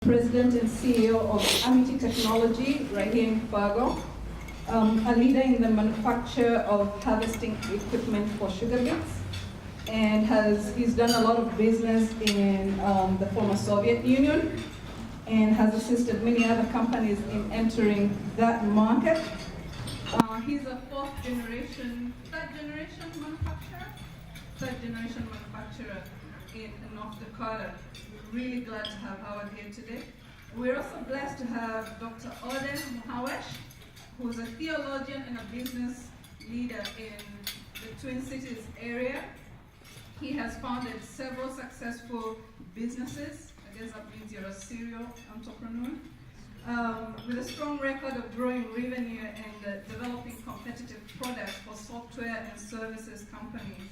President and CEO of Amity Technology right here in Fargo, a leader in the manufacture of harvesting equipment for sugar beets, and he's done a lot of business in the former Soviet Union and has assisted many other companies in entering that market. He's a third generation manufacturer in North Dakota. We're really glad to have Howard here today. We're also blessed to have Dr. Odeh Muhawesh, who's a theologian and a business leader in the Twin Cities area. He has founded several successful businesses. I guess that means you're a serial entrepreneur. With a strong record of growing revenue and developing competitive products for software and services companies.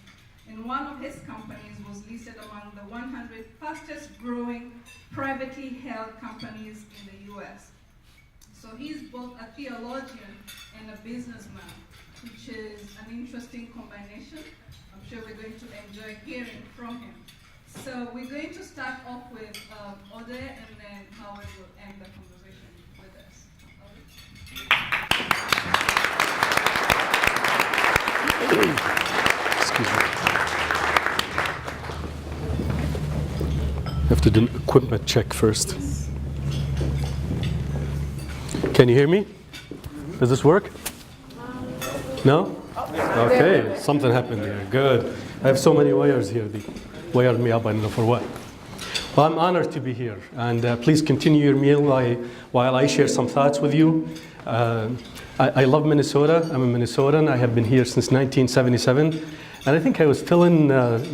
And one of his companies was listed among the 100 fastest growing privately held companies in the US. So he's both a theologian and a businessman, which is an interesting combination. I'm sure we're going to enjoy hearing from him. So we're going to start off with Odeh, and then Howard will end the conversation with us. Excuse me. I have to do an equipment check first. Can you hear me? Does this work? No? Okay, something happened here. Good. I have so many wires here. They wired me up, I don't know for what. Well, I'm honored to be here. And please continue your meal while I share some thoughts with you. I love Minnesota. I'm a Minnesotan. I have been here since 1977. And I think I was telling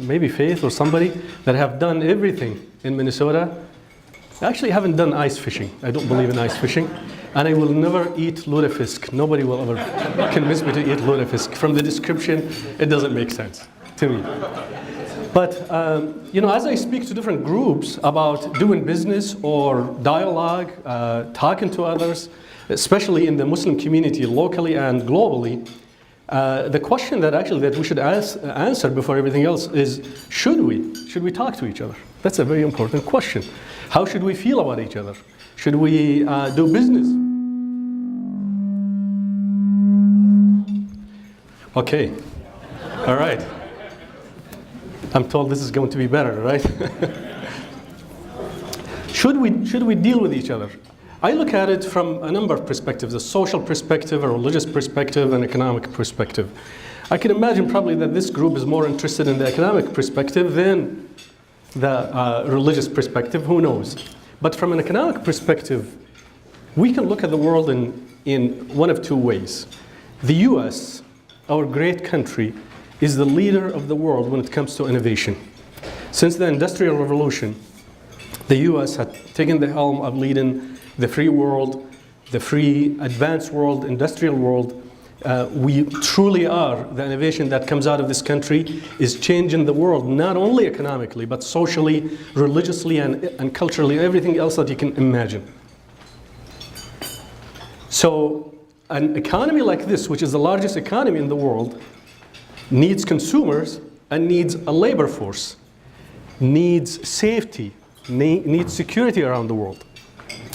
maybe Faith or somebody that I have done everything in Minnesota. I actually haven't done ice fishing. I don't believe in ice fishing. And I will never eat lutefisk. Nobody will ever convince me to eat lutefisk. From the description, it doesn't make sense to me. But as I speak to different groups about doing business or dialogue, talking to others, especially in the Muslim community locally and globally, the question that we should answer before everything else is, should we talk to each other? That's a very important question. How should we feel about each other? Should we do business? Okay, all right. I'm told this is going to be better, right? Should we deal with each other? I look at it from a number of perspectives: a social perspective, a religious perspective, an economic perspective. I can imagine probably that this group is more interested in the economic perspective than the religious perspective, who knows? But from an economic perspective, we can look at the world in one of two ways. The US, our great country, is the leader of the world when it comes to innovation. Since the Industrial Revolution, the US had taken the helm of leading the free world, the free, advanced world, industrial world. We truly are. The innovation that comes out of this country is changing the world, not only economically, but socially, religiously, and culturally, everything else that you can imagine. So an economy like this, which is the largest economy in the world, needs consumers and needs a labor force, needs safety, needs security around the world.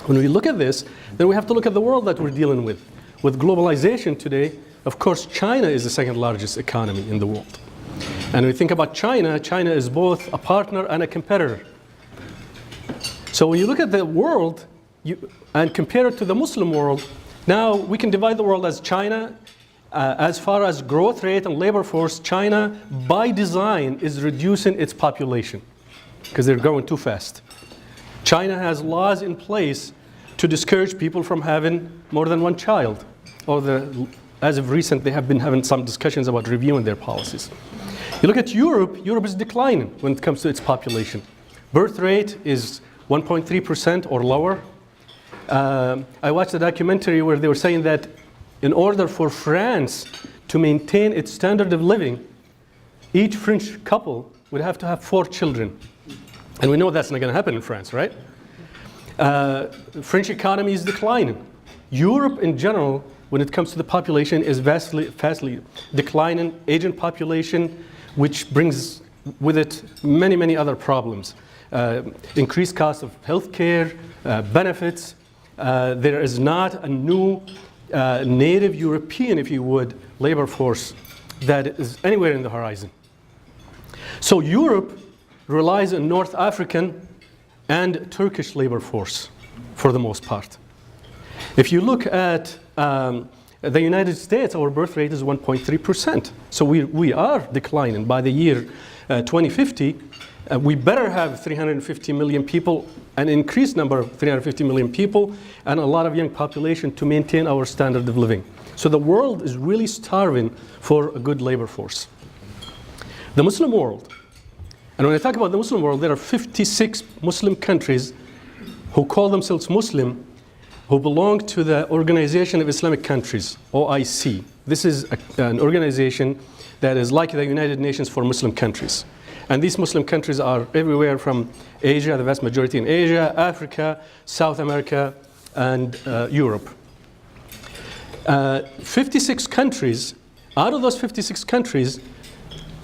When we look at this, then we have to look at the world that we're dealing with. With globalization today, of course, China is the second largest economy in the world. And when we think about China, China is both a partner and a competitor. So when you look at the world and compare it to the Muslim world, now we can divide the world as China. As far as growth rate and labor force, China, by design, is reducing its population because they're growing too fast. China has laws in place to discourage people from having more than one child. As of recent, they have been having some discussions about reviewing their policies. You look at Europe, Europe is declining when it comes to its population. Birth rate is 1.3% or lower. I watched a documentary where they were saying that in order for France to maintain its standard of living, each French couple would have to have 4 children. And we know that's not going to happen in France, right? French economy is declining. Europe in general, when it comes to the population, is vastly declining, aging population, which brings with it many, many other problems. increased cost of healthcare, benefits. There is not a new native European, if you would, labor force that is anywhere in the horizon. So Europe relies on North African and Turkish labor force for the most part. If you look at the United States, our birth rate is 1.3%. So we are declining. By the year 2050, we better have 350 million people, an increased number of 350 million people, and a lot of young population to maintain our standard of living. So the world is really starving for a good labor force. The Muslim world, and when I talk about the Muslim world, there are 56 Muslim countries who call themselves Muslim, who belong to the Organization of Islamic Countries, OIC. This is an organization that is like the United Nations for Muslim countries. And these Muslim countries are everywhere from Asia, the vast majority in Asia, Africa, South America, and Europe. 56 countries, out of those 56 countries,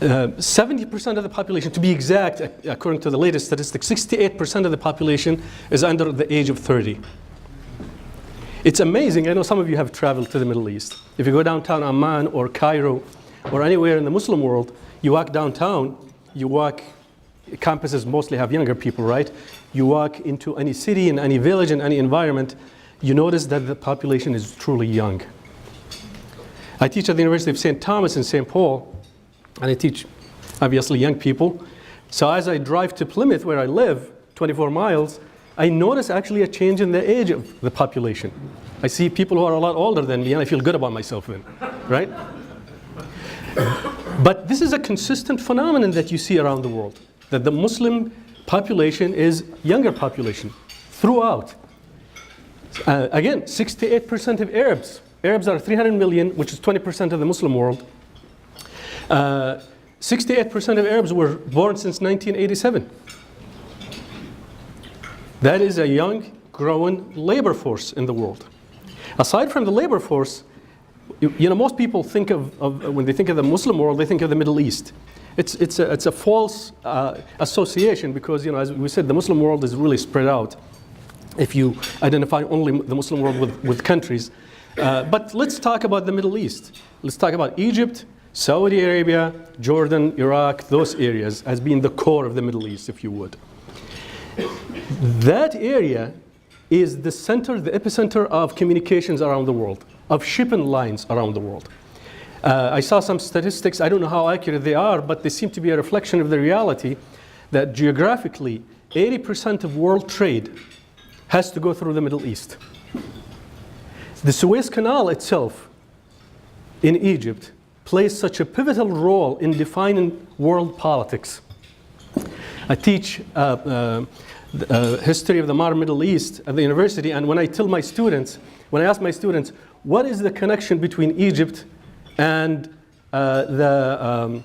70% of the population, to be exact, according to the latest statistics, 68% of the population is under the age of 30. It's amazing. I know some of you have traveled to the Middle East. If you go downtown Amman or Cairo or anywhere in the Muslim world, you walk downtown, campuses mostly have younger people, right? You walk into any city, in any village, in any environment, you notice that the population is truly young. I teach at the University of St. Thomas in St. Paul, and I teach, obviously, young people. So as I drive to Plymouth, where I live, 24 miles, I notice actually a change in the age of the population. I see people who are a lot older than me, and I feel good about myself then, right? But this is a consistent phenomenon that you see around the world, that the Muslim population is younger population throughout. Again, 68% of Arabs. Arabs are 300 million, which is 20% of the Muslim world. 68% of Arabs were born since 1987. That is a young, growing labor force in the world. Aside from the labor force, you know, most people think of when they think of the Muslim world, they think of the Middle East. It's a false association because, you know, as we said, the Muslim world is really spread out if you identify only the Muslim world with countries. But let's talk about the Middle East. Let's talk about Egypt, Saudi Arabia, Jordan, Iraq, those areas as being the core of the Middle East, if you would. That area is the center, the epicenter of communications around the world, of shipping lines around the world. I saw some statistics, I don't know how accurate they are, but they seem to be a reflection of the reality that geographically, 80% of world trade has to go through the Middle East. The Suez Canal itself in Egypt plays such a pivotal role in defining world politics. I teach history of the modern Middle East at the university, and when I ask my students, what is the connection between Egypt and our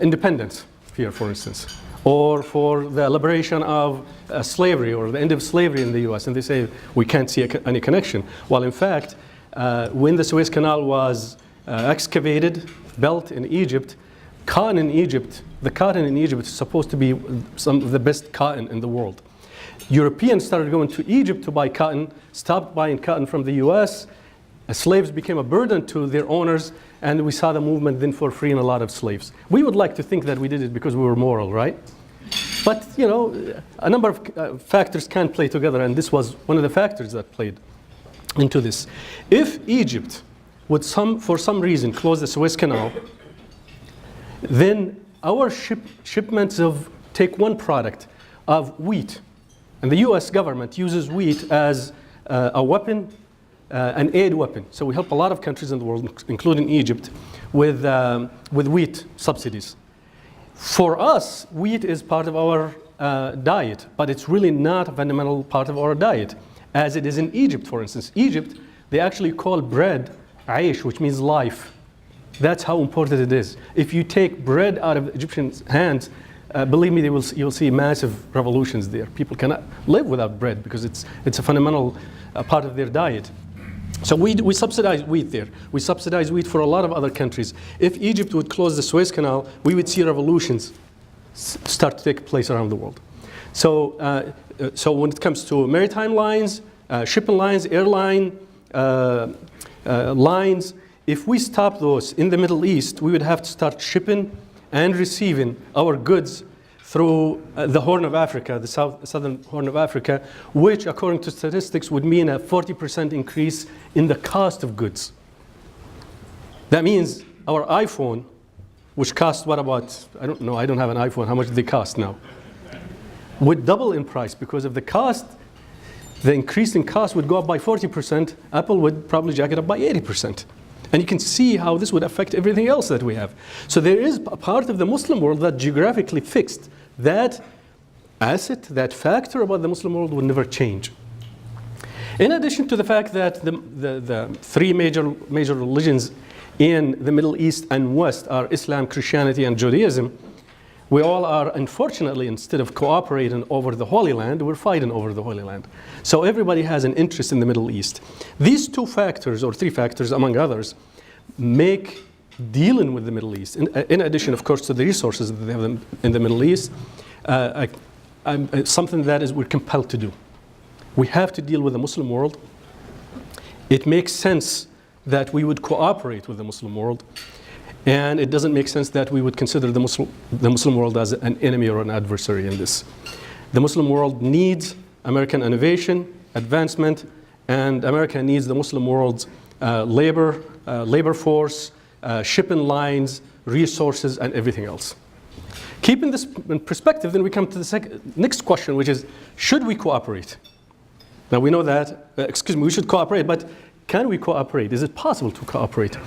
independence here, for instance, or for the liberation of slavery or the end of slavery in the US, and they say we can't see any connection. While in fact, when the Suez Canal was excavated, built in Egypt, the cotton in Egypt is supposed to be some of the best cotton in the world. Europeans started going to Egypt to buy cotton, stopped buying cotton from the US. Slaves became a burden to their owners, and we saw the movement then for freeing a lot of slaves. We would like to think that we did it because we were moral, right? But, you know, a number of factors can play together, and this was one of the factors that played into this. If Egypt would for some reason close the Suez Canal, then our shipments of, take one product, of wheat, and the US government uses wheat as a weapon, an aid weapon. So we help a lot of countries in the world, including Egypt, with wheat subsidies. For us, wheat is part of our diet, but it's really not a fundamental part of our diet, as it is in Egypt, for instance. Egypt, they actually call bread aish, which means life. That's how important it is. If you take bread out of the Egyptians' hands, believe me, you'll see massive revolutions there. People cannot live without bread because it's a fundamental part of their diet. So we subsidize wheat there. We subsidize wheat for a lot of other countries. If Egypt would close the Suez Canal, we would see revolutions start to take place around the world. So, so when it comes to maritime lines, shipping lines, airline lines, if we stop those in the Middle East, we would have to start shipping and receiving our goods through the Horn of Africa, the southern Horn of Africa, which, according to statistics, would mean a 40% increase in the cost of goods. That means our iPhone, which cost what about, I don't know, I don't have an iPhone, how much do they cost now? Would double in price because of the cost. The increase in cost would go up by 40%. Apple would probably jack it up by 80%. And you can see how this would affect everything else that we have. So there is a part of the Muslim world that geographically fixed. That asset, that factor about the Muslim world will never change. In addition to the fact that the three major religions in the Middle East and West are Islam, Christianity, and Judaism, we all are, unfortunately, instead of cooperating over the Holy Land, we're fighting over the Holy Land. So everybody has an interest in the Middle East. These two factors, or three factors, among others, make dealing with the Middle East, in addition, of course, to the resources that they have in the Middle East, something that we're compelled to do. We have to deal with the Muslim world. It makes sense that we would cooperate with the Muslim world. And it doesn't make sense that we would consider the Muslim world as an enemy or an adversary in this. The Muslim world needs American innovation, advancement, and America needs the Muslim world's labor force, shipping lines, resources, and everything else. Keeping this in perspective, then we come to the next question, which is, should we cooperate? Now we know that, we should cooperate, but can we cooperate? Is it possible to cooperate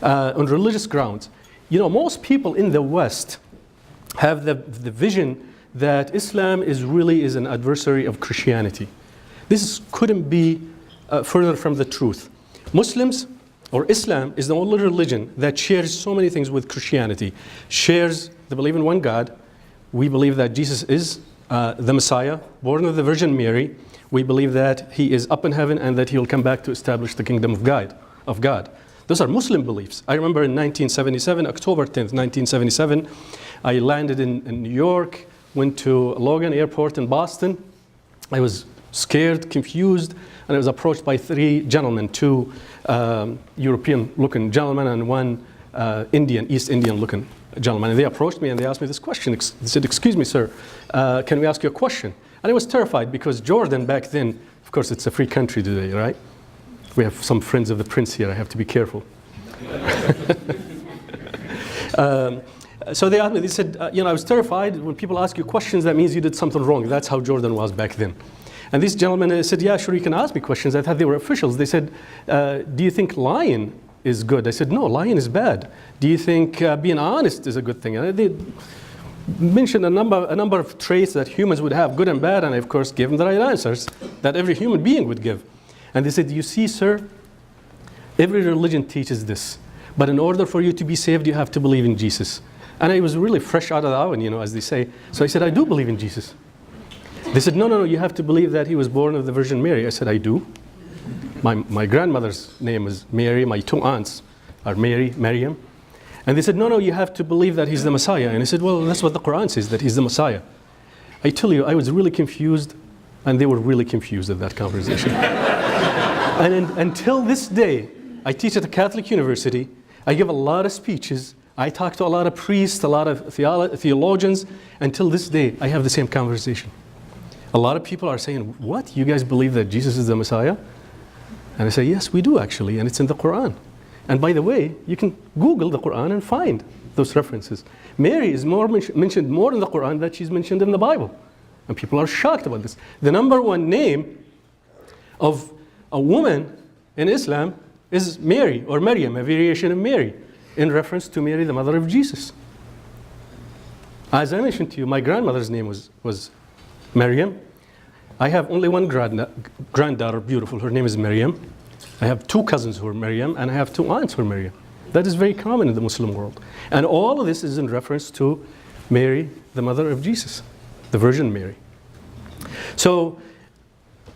on religious grounds? You know, most people in the West have the vision that Islam is an adversary of Christianity. This couldn't be further from the truth. Muslims, or Islam, is the only religion that shares so many things with Christianity. Shares the belief in one God. We believe that Jesus is the Messiah, born of the Virgin Mary. We believe that he is up in heaven and that he will come back to establish the kingdom of God. Those are Muslim beliefs. I remember in 1977, October 10th, 1977, I landed in New York, went to Logan Airport in Boston. I was scared, confused, and I was approached by three gentlemen, two European-looking gentlemen and one East Indian-looking gentleman. And they approached me and they asked me this question. They said, "Excuse me, sir, can we ask you a question?" And I was terrified because Jordan back then, of course, it's a free country today, right? We have some friends of the prince here. I have to be careful. So they asked me, they said, I was terrified. When people ask you questions, that means you did something wrong. That's how Jordan was back then. And these gentlemen said, "Yeah, sure, you can ask me questions." I thought they were officials. They said, "Do you think lying is good?" I said, "No, lying is bad." "Do you think being honest is a good thing?" And they mentioned a number of traits that humans would have, good and bad, and I, of course, gave them the right answers that every human being would give. And they said, "You see, sir, every religion teaches this, but in order for you to be saved, you have to believe in Jesus." And I was really fresh out of the oven, as they say. So I said, "I do believe in Jesus." They said, no, you have to believe that he was born of the Virgin Mary." I said, "I do. My grandmother's name is Mary. My two aunts are Maryam. And they said, no, you have to believe that he's the Messiah." And I said, "Well, that's what the Quran says, that he's the Messiah." I tell you, I was really confused, and they were really confused at that conversation. And until this day, I teach at a Catholic university. I give a lot of speeches. I talk to a lot of priests, a lot of theologians. Until this day, I have the same conversation. A lot of people are saying, "What? You guys believe that Jesus is the Messiah?" And I say, "Yes, we do actually, and it's in the Quran." And by the way, you can Google the Quran and find those references. Mary is mentioned more in the Quran than she's mentioned in the Bible. And people are shocked about this. The number one name of a woman in Islam is Mary, or Maryam, a variation of Mary, in reference to Mary, the mother of Jesus. As I mentioned to you, my grandmother's name was Maryam. I have only one granddaughter, beautiful. Her name is Maryam. I have two cousins who are Maryam, and I have two aunts who are Maryam. That is very common in the Muslim world. And all of this is in reference to Mary, the mother of Jesus, the Virgin Mary. So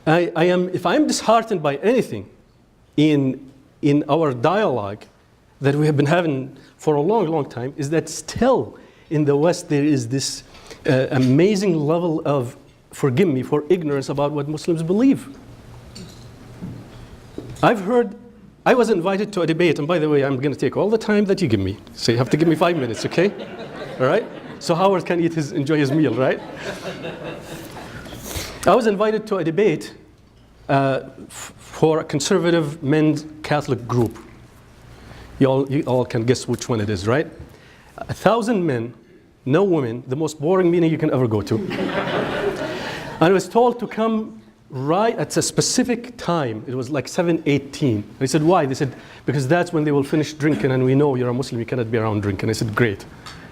if I'm disheartened by anything in our dialogue that we have been having for a long, long time, is that still in the West there is this amazing level of, forgive me, for ignorance about what Muslims believe. I've heard, I was invited to a debate, and by the way, I'm going to take all the time that you give me. So you have to give me 5 minutes, okay? All right? So Howard can enjoy his meal, right? I was invited to a debate for a conservative men's Catholic group. You all can guess which one it is, right? 1,000 men, no women, the most boring meeting you can ever go to. And I was told to come right at a specific time. It was like 7:18. I said, why? They said, because that's when they will finish drinking, and we know you're a Muslim, you cannot be around drinking. I said, great.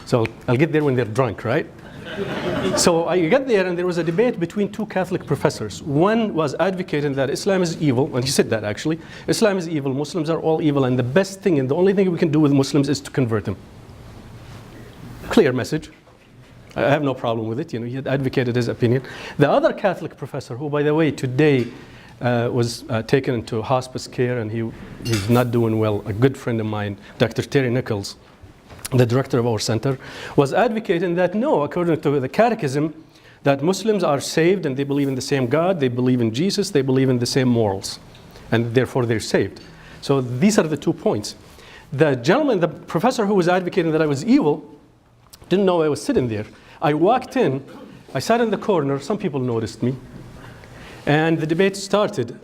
So I'll get there when they're drunk, right? So I got there, and there was a debate between two Catholic professors. One was advocating that Islam is evil, and he said that actually. Islam is evil, Muslims are all evil, and the best thing and the only thing we can do with Muslims is to convert them. Clear message. I have no problem with it. You know, he had advocated his opinion. The other Catholic professor, who, by the way, today was taken into hospice care, and he's not doing well, a good friend of mine, Dr. Terry Nichols, the director of our center, was advocating that no, according to the catechism, that Muslims are saved and they believe in the same God, they believe in Jesus, they believe in the same morals, and therefore they're saved. So these are the 2 points. The gentleman, the professor who was advocating that I was evil, didn't know I was sitting there. I walked in, I sat in the corner, some people noticed me, and the debate started.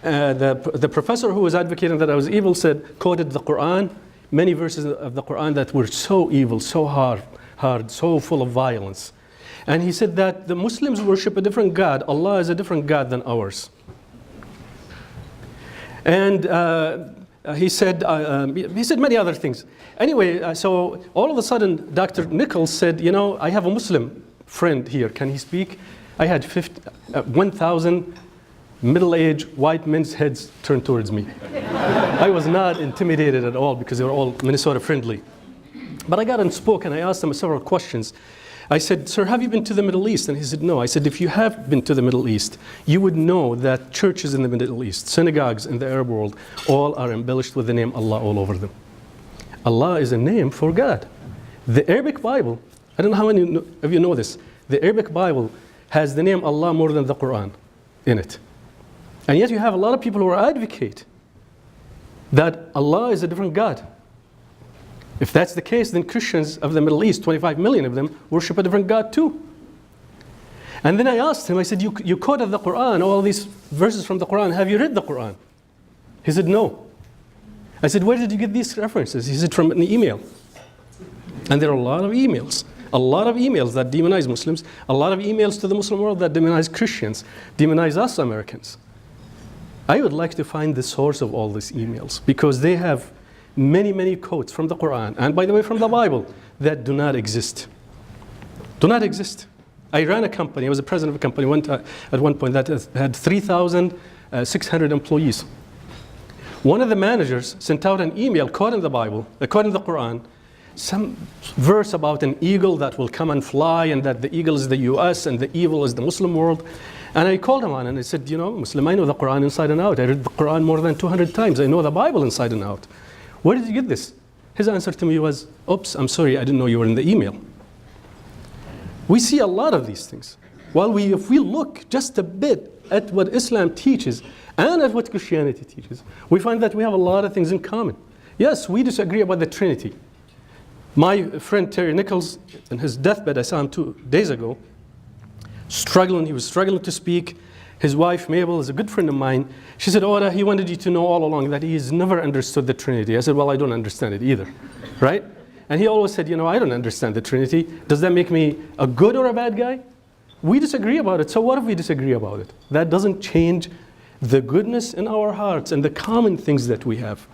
The professor who was advocating that I was evil quoted the Quran, many verses of the Quran that were so evil, so hard, so full of violence. And he said that the Muslims worship a different God. Allah is a different God than ours. And he said many other things. Anyway, so all of a sudden, Dr. Nichols said, you know, I have a Muslim friend here. Can he speak? I had 1,000 middle-aged white men's heads turned towards me. I was not intimidated at all because they were all Minnesota friendly. But I got and spoke, and I asked them several questions. I said, sir, have you been to the Middle East? And he said, no. I said, if you have been to the Middle East, you would know that churches in the Middle East, synagogues in the Arab world, all are embellished with the name Allah all over them. Allah is a name for God. The Arabic Bible, I don't know how many of you know this, the Arabic Bible has the name Allah more than the Quran in it. And yet you have a lot of people who advocate that Allah is a different God. If that's the case, then Christians of the Middle East, 25 million of them, worship a different God too. And then I asked him, I said, you quoted the Quran, all these verses from the Quran, have you read the Quran? He said, no. I said, where did you get these references? He said, from an email. And there are a lot of emails that demonize Muslims, a lot of emails to the Muslim world that demonize Christians, demonize us Americans. I would like to find the source of all these emails because they have many, many quotes from the Quran, and by the way, from the Bible, that do not exist. Do not exist. I ran a company, I was the president of a company at one point that had 3,600 employees. One of the managers sent out an email quoting the Bible, quoting the Quran, some verse about an eagle that will come and fly, and that the eagle is the US and the evil is the Muslim world. And I called him on and I said, you know, Muslim, I know the Quran inside and out. I read the Quran more than 200 times. I know the Bible inside and out. Where did you get this? His answer to me was, oops, I'm sorry, I didn't know you were in the email. We see a lot of these things. If we look just a bit at what Islam teaches and at what Christianity teaches, we find that we have a lot of things in common. Yes, we disagree about the Trinity. My friend Terry Nichols, in his deathbed, I saw him 2 days ago, he was struggling to speak. His wife, Mabel, is a good friend of mine. She said, Odeh, he wanted you to know all along that he's never understood the Trinity. I said, well, I don't understand it either, right? And he always said, you know, I don't understand the Trinity. Does that make me a good or a bad guy? We disagree about it, so what if we disagree about it? That doesn't change the goodness in our hearts and the common things that we have.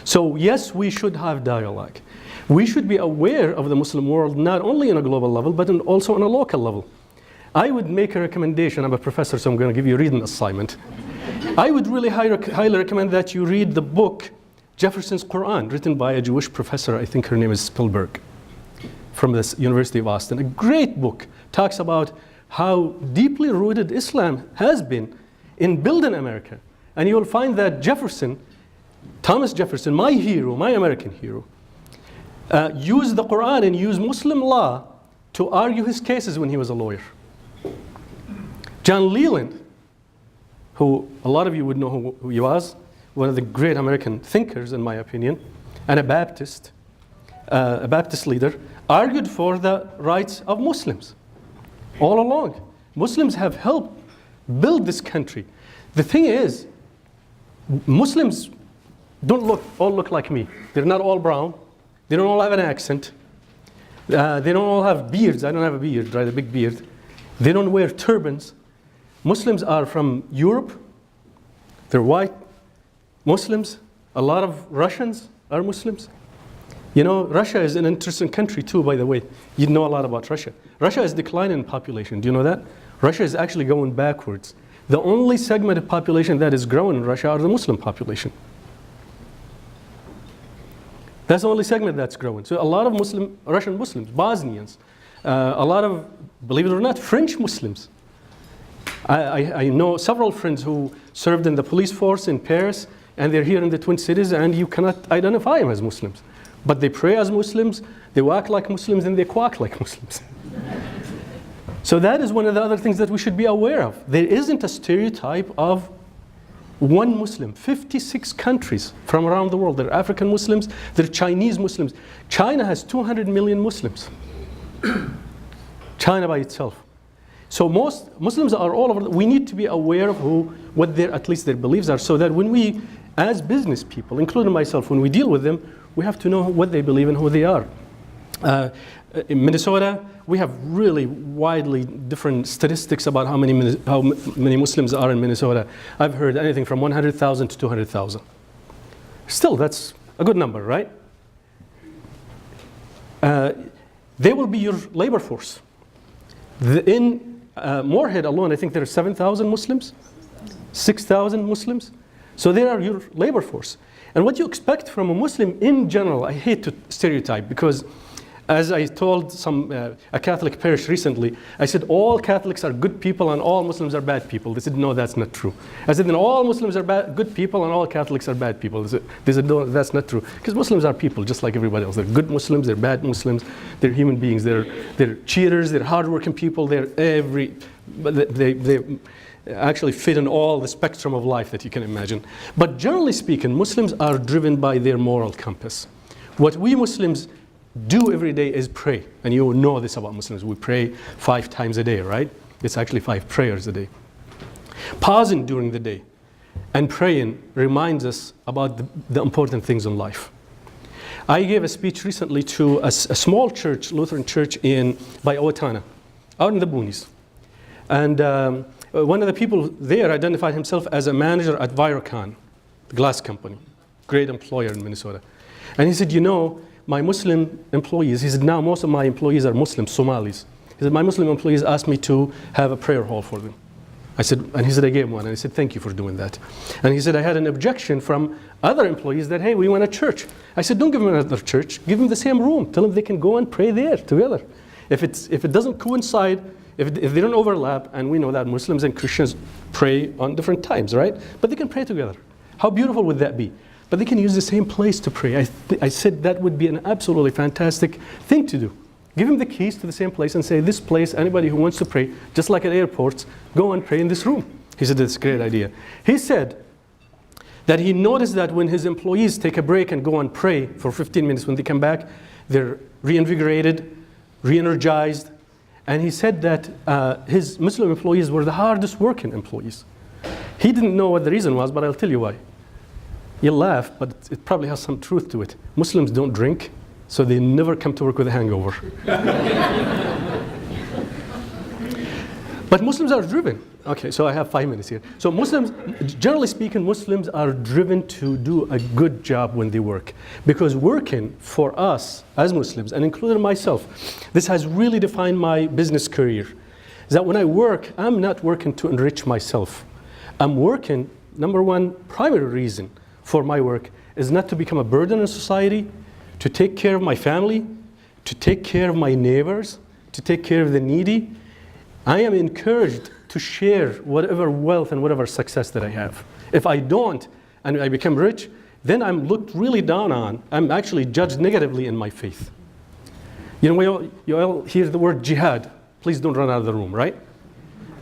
So yes, we should have dialogue. We should be aware of the Muslim world, not only on a global level, but also on a local level. I would make a recommendation. I'm a professor, so I'm going to give you a reading assignment. I would really highly recommend that you read the book, Jefferson's Quran, written by a Jewish professor, I think her name is Spielberg, from the University of Austin. A great book, talks about how deeply rooted Islam has been in building America. And you will find that Jefferson, Thomas Jefferson, my hero, my American hero, used the Quran and used Muslim law to argue his cases when he was a lawyer. John Leland, who a lot of you would know who he was, one of the great American thinkers, in my opinion, and a Baptist leader, argued for the rights of Muslims all along. Muslims have helped build this country. The thing is, Muslims don't all look like me. They're not all brown. They don't all have an accent. They don't all have beards. I don't have a beard, right? A big beard. They don't wear turbans. Muslims are from Europe. They're white Muslims. A lot of Russians are Muslims. You know, Russia is an interesting country too, by the way. You know a lot about Russia. Russia is declining in population. Do you know that? Russia is actually going backwards. The only segment of population that is growing in Russia are the Muslim population. That's the only segment that's growing. So a lot of Russian Muslims, Bosnians, a lot of, believe it or not, French Muslims. I know several friends who served in the police force in Paris, and they're here in the Twin Cities, and you cannot identify them as Muslims. But they pray as Muslims, they walk like Muslims, and they quack like Muslims. So that is one of the other things that we should be aware of. There isn't a stereotype of one Muslim. 56 countries from around the world. There are African Muslims, there are Chinese Muslims. China has 200 million Muslims. China by itself. So most Muslims are all over. We need to be aware of what at least their beliefs are, so that when we, as business people, including myself, when we deal with them, we have to know what they believe and who they are. In Minnesota, we have really widely different statistics about how many Muslims are in Minnesota. I've heard anything from 100,000 to 200,000. Still, that's a good number, right? They will be your labor force. In Moorhead alone, I think there are 7,000 Muslims, 6,000 Muslims. So they are your labor force. And what you expect from a Muslim in general, I hate to stereotype, because as I told a Catholic parish recently, I said all Catholics are good people and all Muslims are bad people. They said, no, that's not true. I said, then all Muslims are good people and all Catholics are bad people. They said, no, that's not true. Because Muslims are people just like everybody else. They're good Muslims, they're bad Muslims, they're human beings, they're cheaters, they're hardworking people, they actually fit in all the spectrum of life that you can imagine. But generally speaking, Muslims are driven by their moral compass. What we Muslims do every day is pray. And you know this about Muslims. We pray 5 times a day, right? It's actually 5 prayers a day. Pausing during the day and praying reminds us about the important things in life. I gave a speech recently to a small church, Lutheran church by Owatonna, out in the boonies. And one of the people there identified himself as a manager at Virocon, the glass company, great employer in Minnesota. And he said, you know, my Muslim employees, he said, now most of my employees are Muslim Somalis. He said, my Muslim employees asked me to have a prayer hall for them. I said, and he said, I gave one. And I said, thank you for doing that. And he said, I had an objection from other employees that, hey, we want a church. I said, don't give them another church. Give them the same room. Tell them they can go and pray there together. If it doesn't coincide, if they don't overlap, and we know that Muslims and Christians pray on different times, right? But they can pray together. How beautiful would that be? But they can use the same place to pray. I said that would be an absolutely fantastic thing to do. Give them the keys to the same place and say, this place, anybody who wants to pray, just like at airports, go and pray in this room. He said, that's a great idea. He said that he noticed that when his employees take a break and go and pray for 15 minutes, when they come back, they're reinvigorated, re-energized. And he said that his Muslim employees were the hardest working employees. He didn't know what the reason was, but I'll tell you why. You'll laugh, but it probably has some truth to it. Muslims don't drink, so they never come to work with a hangover. But Muslims are driven. Okay, so I have 5 minutes here. So Muslims, generally speaking, Muslims are driven to do a good job when they work. Because working for us as Muslims, and including myself, this has really defined my business career. Is that when I work, I'm not working to enrich myself. I'm working, number one, primary reason for my work is not to become a burden in society, to take care of my family, to take care of my neighbors, to take care of the needy. I am encouraged to share whatever wealth and whatever success that I have. If I don't, and I become rich, then I'm looked really down on. I'm actually judged negatively in my faith. You know, you all hear the word jihad. Please don't run out of the room, right?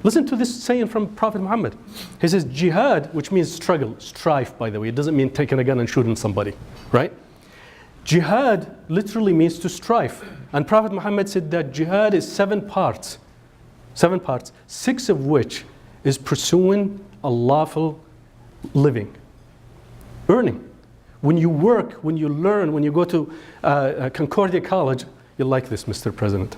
Listen to this saying from Prophet Muhammad. He says, jihad, which means struggle, strife, by the way. It doesn't mean taking a gun and shooting somebody, right? Jihad literally means to strive. And Prophet Muhammad said that jihad is 7 parts. 7 parts, 6 of which is pursuing a lawful living, earning. When you work, when you learn, when you go to Concordia College, you'll like this, Mr. President.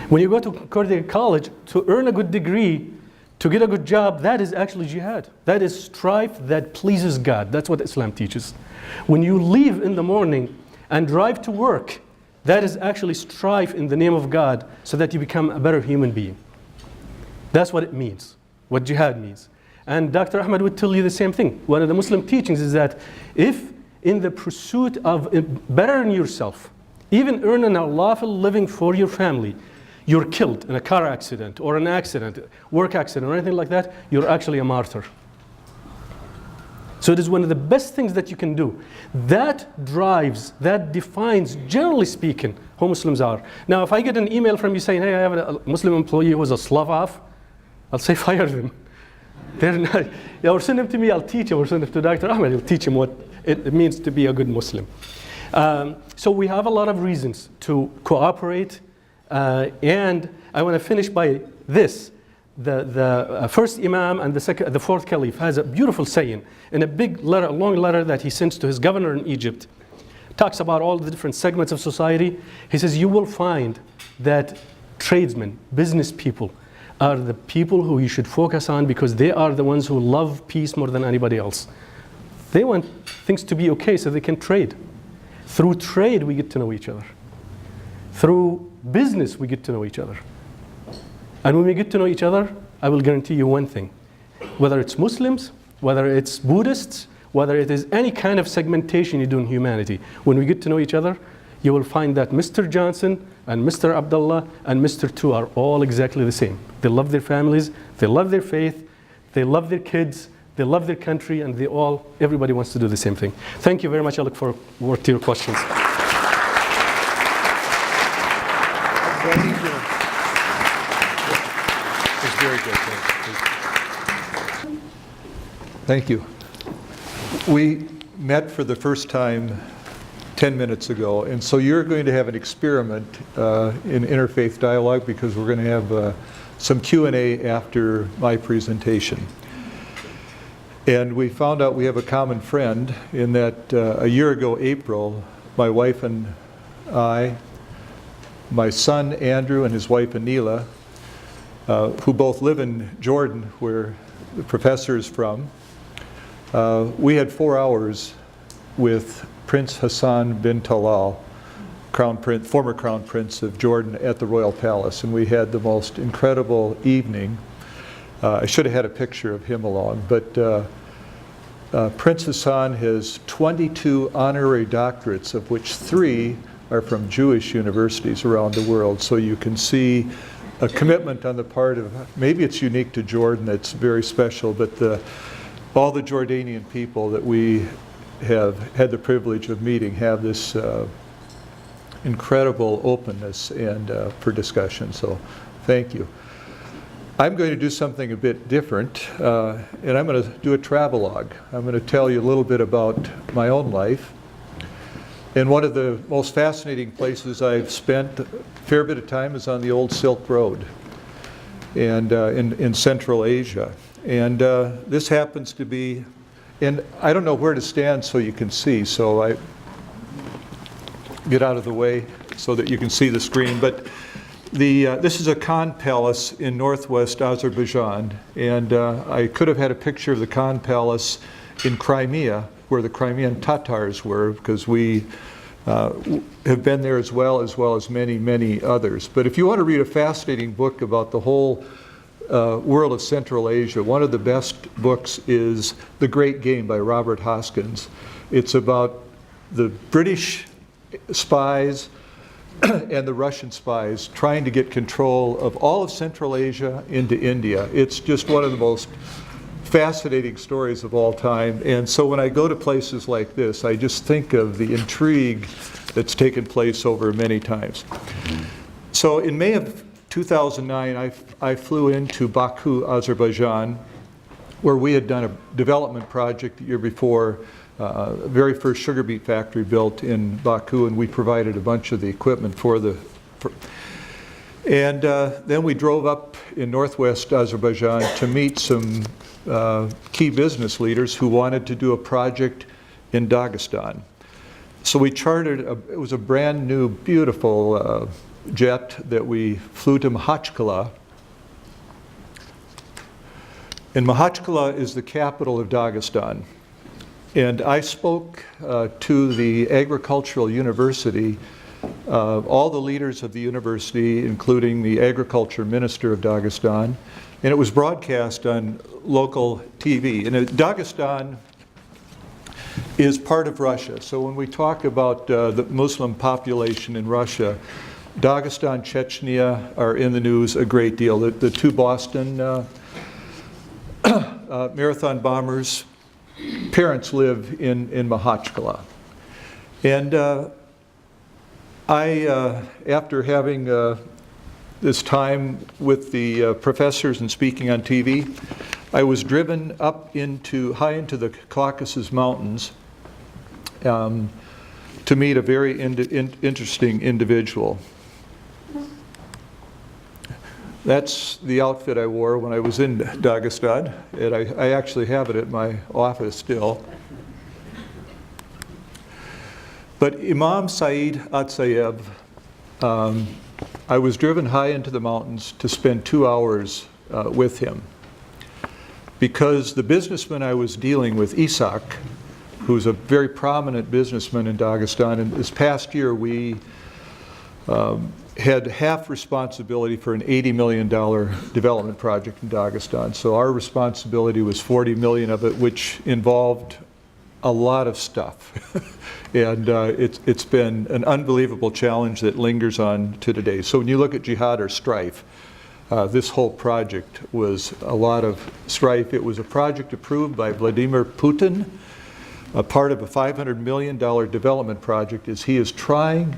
When you go to Concordia College to earn a good degree, to get a good job, that is actually jihad. That is strife that pleases God. That's what Islam teaches. When you leave in the morning and drive to work, that is actually strife in the name of God so that you become a better human being. That's what it means, what jihad means. And Dr. Ahmed would tell you the same thing. One of the Muslim teachings is that if in the pursuit of bettering yourself, even earning a lawful living for your family, you're killed in a car accident or an accident, work accident or anything like that, you're actually a martyr. So it is one of the best things that you can do. That drives, that defines, generally speaking, who Muslims are. Now, if I get an email from you saying, hey, I have a Muslim employee who is a Slav, I'll say fire them. They're not, or send them to me, I'll teach him, or send them to Dr. Ahmed, he'll teach him what it means to be a good Muslim. So we have a lot of reasons to cooperate, and I want to finish by this. The first Imam and the fourth Caliph has a beautiful saying in a big letter, a long letter that he sends to his governor in Egypt. Talks about all the different segments of society. He says, you will find that tradesmen, business people, are the people who you should focus on because they are the ones who love peace more than anybody else. They want things to be okay so they can trade. Through trade, we get to know each other. Through business, we get to know each other. And when we get to know each other, I will guarantee you one thing. Whether it's Muslims, whether it's Buddhists, whether it is any kind of segmentation you do in humanity, when we get to know each other, you will find that Mr. Johnson and Mr. Abdullah and Mr. Tu are all exactly the same. They love their families, they love their faith, they love their kids, they love their country, and everybody wants to do the same thing. Thank you very much. I look forward to your questions. Thank you. It's very good. Thank you. We met for the first time 10 minutes ago, and so you're going to have an experiment in interfaith dialogue because we're going to have some Q&A after my presentation. And we found out we have a common friend in that a year ago, April, my wife and I, my son Andrew and his wife Anila, who both live in Jordan, where the professor is from, we had 4 hours with Prince Hassan bin Talal, former Crown Prince of Jordan, at the Royal Palace. And we had the most incredible evening. I should have had a picture of him along, but Prince Hassan has 22 honorary doctorates, of which 3 are from Jewish universities around the world. So you can see a commitment on the part of, maybe it's unique to Jordan, it's very special, but all the Jordanian people that we have had the privilege of meeting have this incredible openness and for discussion. So thank you. I'm going to do something a bit different, and I'm going to do a travelogue. I'm going to tell you a little bit about my own life. And one of the most fascinating places I've spent a fair bit of time is on the old Silk Road and in Central Asia. And this happens to be, and I don't know where to stand so you can see, so I get out of the way so that you can see the screen. But this is a Khan Palace in northwest Azerbaijan, and I could have had a picture of the Khan Palace in Crimea, where the Crimean Tatars were, because we have been there as well as many, many others. But if you want to read a fascinating book about the whole world of Central Asia, one of the best books is The Great Game by Robert Hoskins. It's about the British spies and the Russian spies trying to get control of all of Central Asia into India. It's just one of the most fascinating stories of all time. And so when I go to places like this, I just think of the intrigue that's taken place over many times. So in May of 2009, I flew into Baku, Azerbaijan, where we had done a development project the year before, very first sugar beet factory built in Baku, and we provided a bunch of the equipment for the. Then we drove up in northwest Azerbaijan to meet some key business leaders who wanted to do a project in Dagestan. So we chartered, it was a brand new, beautiful jet that we flew to Makhachkala. And Makhachkala is the capital of Dagestan. And I spoke to the agricultural university, all the leaders of the university, including the agriculture minister of Dagestan, and it was broadcast on local TV. And Dagestan is part of Russia. So when we talk about the Muslim population in Russia, Dagestan, Chechnya are in the news a great deal. The two Boston marathon bombers' parents live in Makhachkala. And after having this time with the professors and speaking on TV, I was driven up high into the Caucasus Mountains to meet a very interesting individual. That's the outfit I wore when I was in Dagestan, and I actually have it at my office still. But Imam Said Atsayev, I was driven high into the mountains to spend 2 hours with him, because the businessman I was dealing with, Isak, who's a very prominent businessman in Dagestan, and this past year we had half responsibility for an $80 million development project in Dagestan. So our responsibility was $40 million of it, which involved a lot of stuff. And it's been an unbelievable challenge that lingers on to today. So when you look at jihad or strife, this whole project was a lot of strife. It was a project approved by Vladimir Putin, a part of a $500 million development project, as he is trying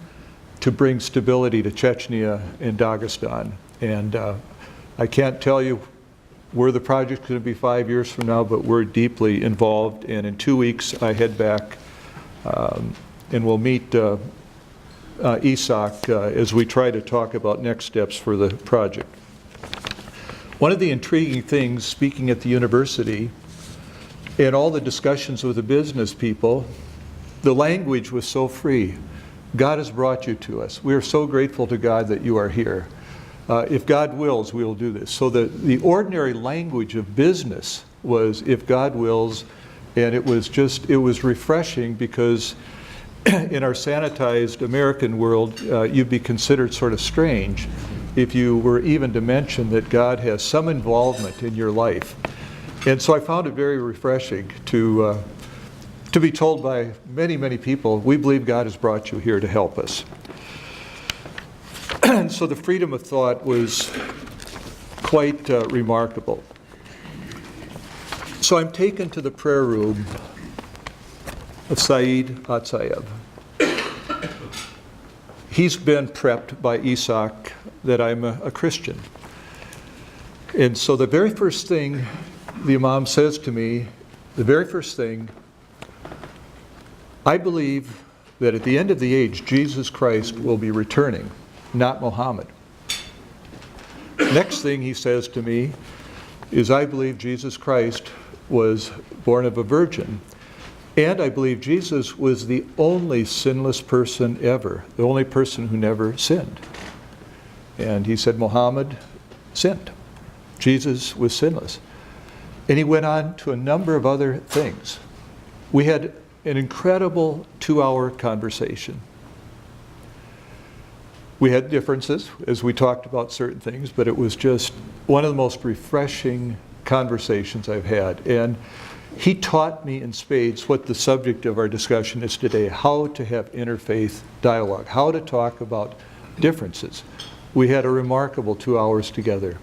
to bring stability to Chechnya and Dagestan. And I can't tell you where the project's going to be 5 years from now, but we're deeply involved. And in 2 weeks, I head back and we'll meet Isak as we try to talk about next steps for the project. One of the intriguing things, speaking at the university, and all the discussions with the business people, the language was so free. God has brought you to us. We are so grateful to God that you are here. If God wills, we will do this. So the ordinary language of business was, if God wills, and it was refreshing, because in our sanitized American world, you'd be considered sort of strange if you were even to mention that God has some involvement in your life. And so I found it very refreshing to be told by many, many people, we believe God has brought you here to help us. And so the freedom of thought was quite remarkable. So I'm taken to the prayer room of Said Atsayev. He's been prepped by Isak that I'm a Christian. And so the very first thing the Imam says to me, the very first thing, I believe that at the end of the age, Jesus Christ will be returning, not Muhammad. Next thing he says to me is, I believe Jesus Christ was born of a virgin, and I believe Jesus was the only sinless person ever, the only person who never sinned. And he said Muhammad sinned. Jesus was sinless. And he went on to a number of other things. We had an incredible 2-hour conversation. We had differences as we talked about certain things, but it was just one of the most refreshing conversations I've had. And he taught me in spades what the subject of our discussion is today, how to have interfaith dialogue, how to talk about differences. We had a remarkable 2 hours together.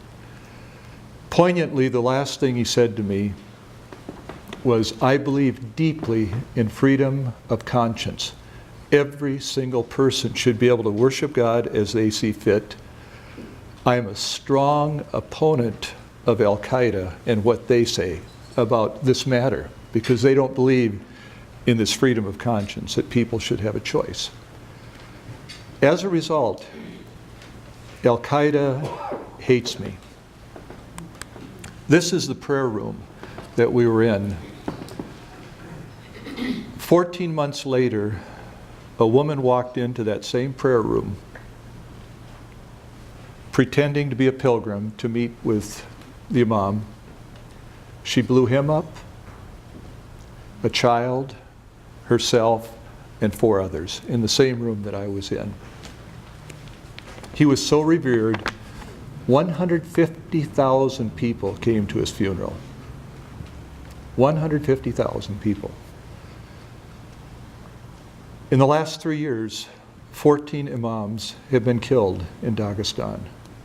Poignantly, the last thing he said to me was, I believe deeply in freedom of conscience. Every single person should be able to worship God as they see fit. I am a strong opponent of Al-Qaeda and what they say about this matter, because they don't believe in this freedom of conscience, that people should have a choice. As a result, Al-Qaeda hates me. This is the prayer room that we were in. 14 months later, a woman walked into that same prayer room pretending to be a pilgrim to meet with the imam. She blew him up, a child, herself, and 4 others in the same room that I was in. He was so revered, 150,000 people came to his funeral. 150,000 people. In the last 3 years, 14 imams have been killed in Dagestan.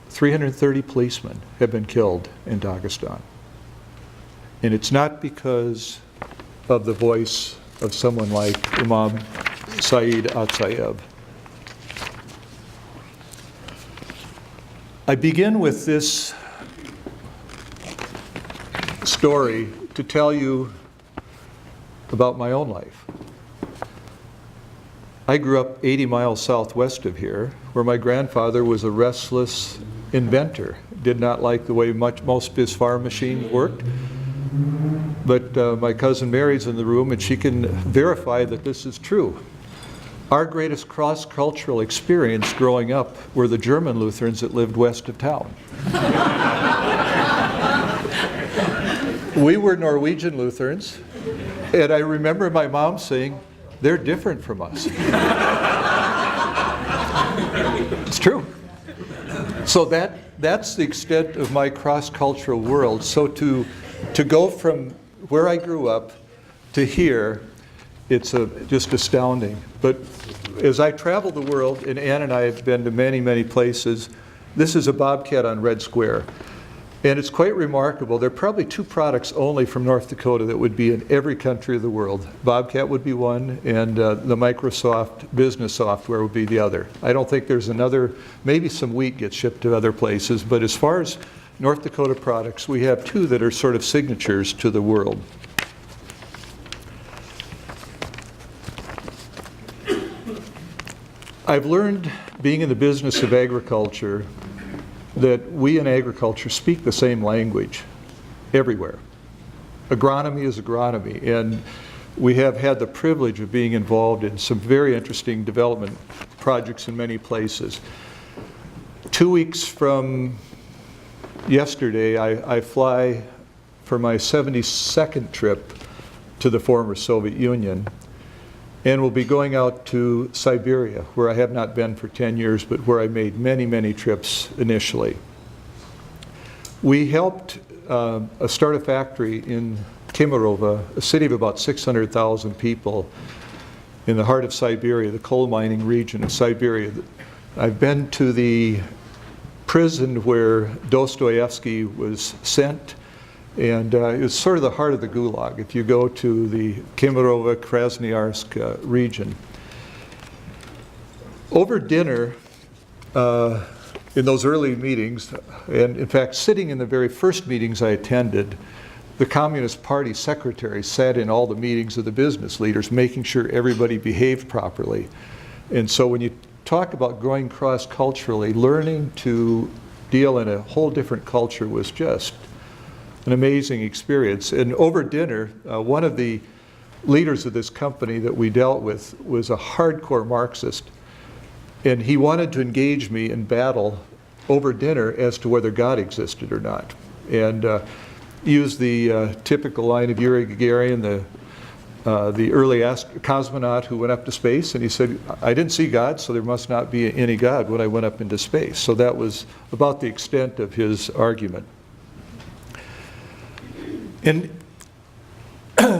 330 policemen have been killed in Dagestan. And it's not because of the voice of someone like Imam Saeed Atsayev. I begin with this story to tell you about my own life. I grew up 80 miles southwest of here, where my grandfather was a restless inventor. Did not like the way most of his farm machines worked. But my cousin Mary's in the room, and she can verify that this is true. Our greatest cross-cultural experience growing up were the German Lutherans that lived west of town. We were Norwegian Lutherans, and I remember my mom saying, "They're different from us." It's true. So that's the extent of my cross-cultural world. So to go from where I grew up to here, it's just astounding. But as I travel the world, and Ann and I have been to many, many places, this is a bobcat on Red Square. And it's quite remarkable. There are probably 2 products only from North Dakota that would be in every country of the world. Bobcat would be one, and the Microsoft business software would be the other. I don't think there's another. Maybe some wheat gets shipped to other places, but as far as North Dakota products, we have 2 that are sort of signatures to the world. I've learned, being in the business of agriculture, that we in agriculture speak the same language everywhere. Agronomy is agronomy, and we have had the privilege of being involved in some very interesting development projects in many places. 2 weeks from yesterday, I fly for my 72nd trip to the former Soviet Union, and we'll be going out to Siberia, where I have not been for 10 years, but where I made many, many trips initially. We helped start a factory in Kemerovo, a city of about 600,000 people in the heart of Siberia, the coal mining region of Siberia. I've been to the prison where Dostoevsky was sent, and it's sort of the heart of the Gulag if you go to the Kemerovo, Krasnoyarsk region. Over dinner, in those early meetings, and in fact sitting in the very first meetings I attended, the Communist Party secretary sat in all the meetings of the business leaders, making sure everybody behaved properly. And so when you talk about growing cross-culturally, learning to deal in a whole different culture was just an amazing experience. And over dinner, one of the leaders of this company that we dealt with was a hardcore Marxist, and he wanted to engage me in battle over dinner as to whether God existed or not. And used the typical line of Yuri Gagarin, the early cosmonaut who went up to space, and he said, "I didn't see God, so there must not be any God when I went up into space." So that was about the extent of his argument. And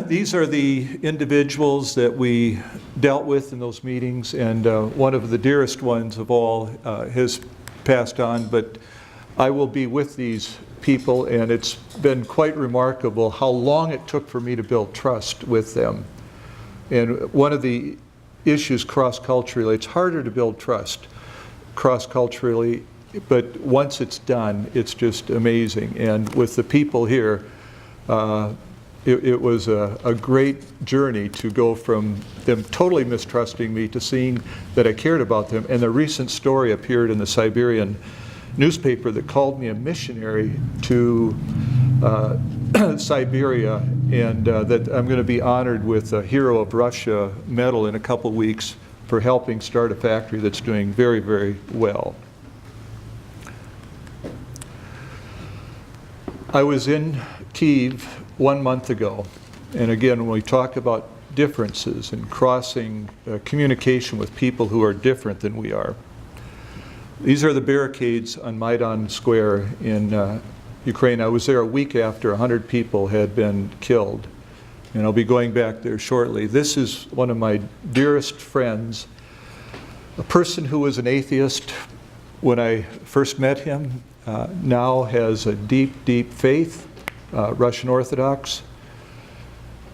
these are the individuals that we dealt with in those meetings, and one of the dearest ones of all has passed on, but I will be with these people, and it's been quite remarkable how long it took for me to build trust with them. And one of the issues cross-culturally. It's harder to build trust cross-culturally, but once it's done, it's just amazing. And with the people here, it was a great journey to go from them totally mistrusting me to seeing that I cared about them. And the recent story appeared in the Siberian newspaper that called me a missionary to Siberia, and that I'm going to be honored with a Hero of Russia medal in a couple weeks for helping start a factory that's doing very, very well. I was in Kyiv 1 month ago, and again, when we talk about differences and crossing communication with people who are different than we are, these are the barricades on Maidan Square in Ukraine. I was there a week after 100 people had been killed, and I'll be going back there shortly. This is one of my dearest friends, a person who was an atheist when I first met him, now has a deep, deep faith, Russian Orthodox,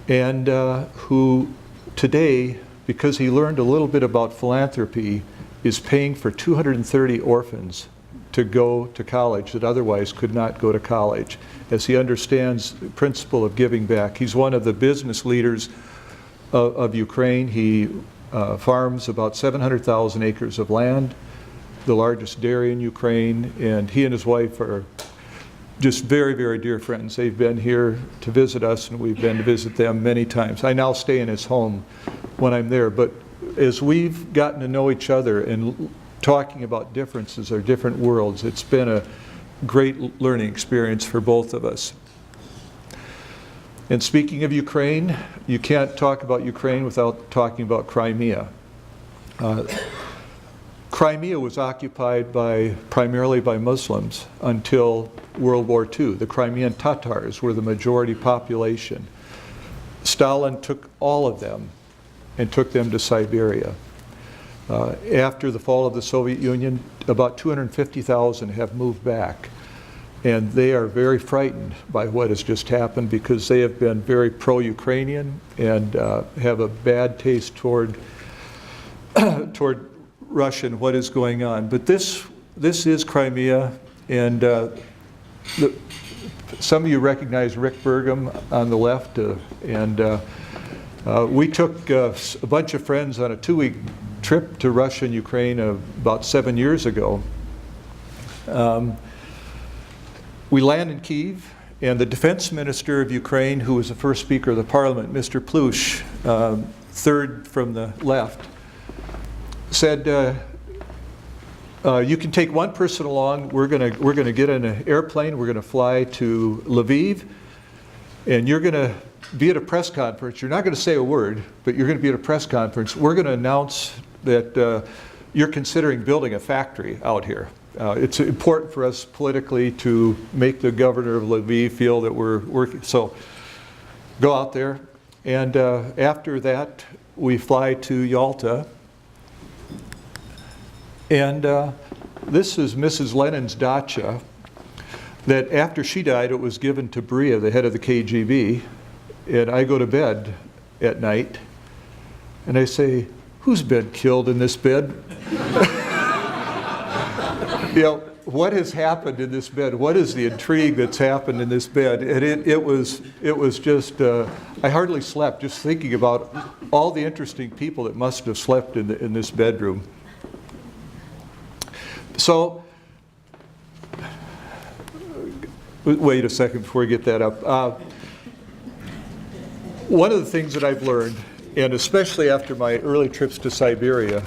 and who today, because he learned a little bit about philanthropy, is paying for 230 orphans to go to college that otherwise could not go to college, as he understands the principle of giving back. He's one of the business leaders of Ukraine. He farms about 700,000 acres of land, the largest dairy in Ukraine, and he and his wife are just very, very dear friends. They've been here to visit us, and we've been to visit them many times. I now stay in his home when I'm there, but as we've gotten to know each other and talking about differences or different worlds, it's been a great learning experience for both of us. And speaking of Ukraine, you can't talk about Ukraine without talking about Crimea. Crimea was occupied primarily by Muslims until World War II. The Crimean Tatars were the majority population. Stalin took all of them and took them to Siberia. After the fall of the Soviet Union, about 250,000 have moved back. And they are very frightened by what has just happened because they have been very pro-Ukrainian and have a bad taste toward Russia and what is going on. But this is Crimea, and some of you recognize Rick Burgum on the left, and we took a bunch of friends on a 2-week trip to Russia and Ukraine about 7 years ago. We land in Kyiv, and the defense minister of Ukraine, who was the first speaker of the parliament, Mr. Plush, third from the left, said, you can take one person along. We're gonna get in an airplane. We're gonna fly to Lviv, and you're gonna be at a press conference. You're not gonna say a word, but you're gonna be at a press conference. We're gonna announce that you're considering building a factory out here. It's important for us politically to make the governor of Lviv feel that we're working. So go out there, and after that, we fly to Yalta. And this is Mrs. Lenin's dacha, that after she died, it was given to Beria, the head of the KGB. And I go to bed at night, and I say, who's been killed in this bed? You know, what has happened in this bed? What is the intrigue that's happened in this bed? And it was just, I hardly slept just thinking about all the interesting people that must have slept in this bedroom. So, wait a second before we get that up. One of the things that I've learned, and especially after my early trips to Siberia,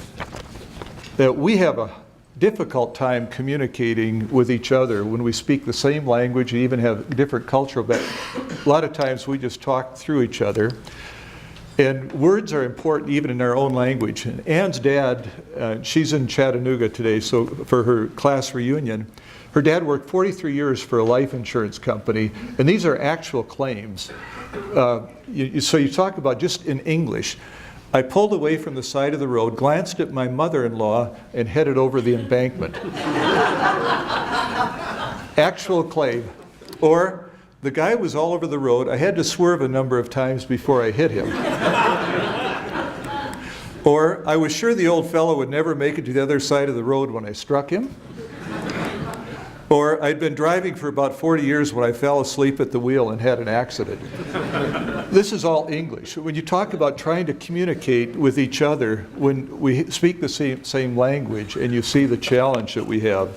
that we have a difficult time communicating with each other when we speak the same language and even have different cultural backgrounds. A lot of times we just talk through each other. And words are important even in our own language. And Ann's dad, she's in Chattanooga today, so for her class reunion, her dad worked 43 years for a life insurance company, and these are actual claims. So you talk about just in English. I pulled away from the side of the road, glanced at my mother-in-law, and headed over the embankment. Actual claim. Or, the guy was all over the road. I had to swerve a number of times before I hit him. Or, I was sure the old fellow would never make it to the other side of the road when I struck him. Or, I'd been driving for about 40 years when I fell asleep at the wheel and had an accident. This is all English. When you talk about trying to communicate with each other when we speak the same language, and you see the challenge that we have.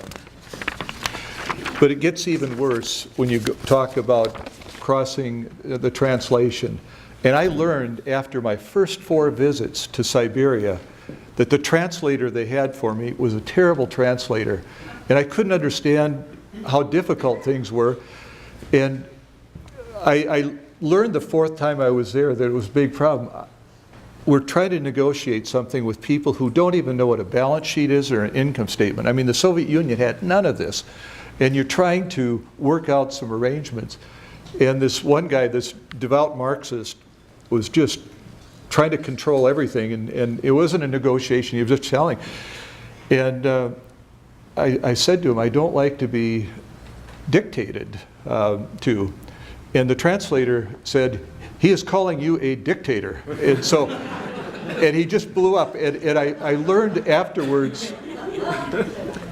But it gets even worse when you talk about crossing the translation. And I learned after my first 4 visits to Siberia that the translator they had for me was a terrible translator. And I couldn't understand how difficult things were. And I learned the 4th time I was there that it was a big problem. We're trying to negotiate something with people who don't even know what a balance sheet is or an income statement. I mean, the Soviet Union had none of this. And you're trying to work out some arrangements. And this one guy, this devout Marxist, was just trying to control everything. And it wasn't a negotiation, he was just telling. And I said to him, I don't like to be dictated to. And the translator said, he is calling you a dictator. And so, and he just blew up. And I learned afterwards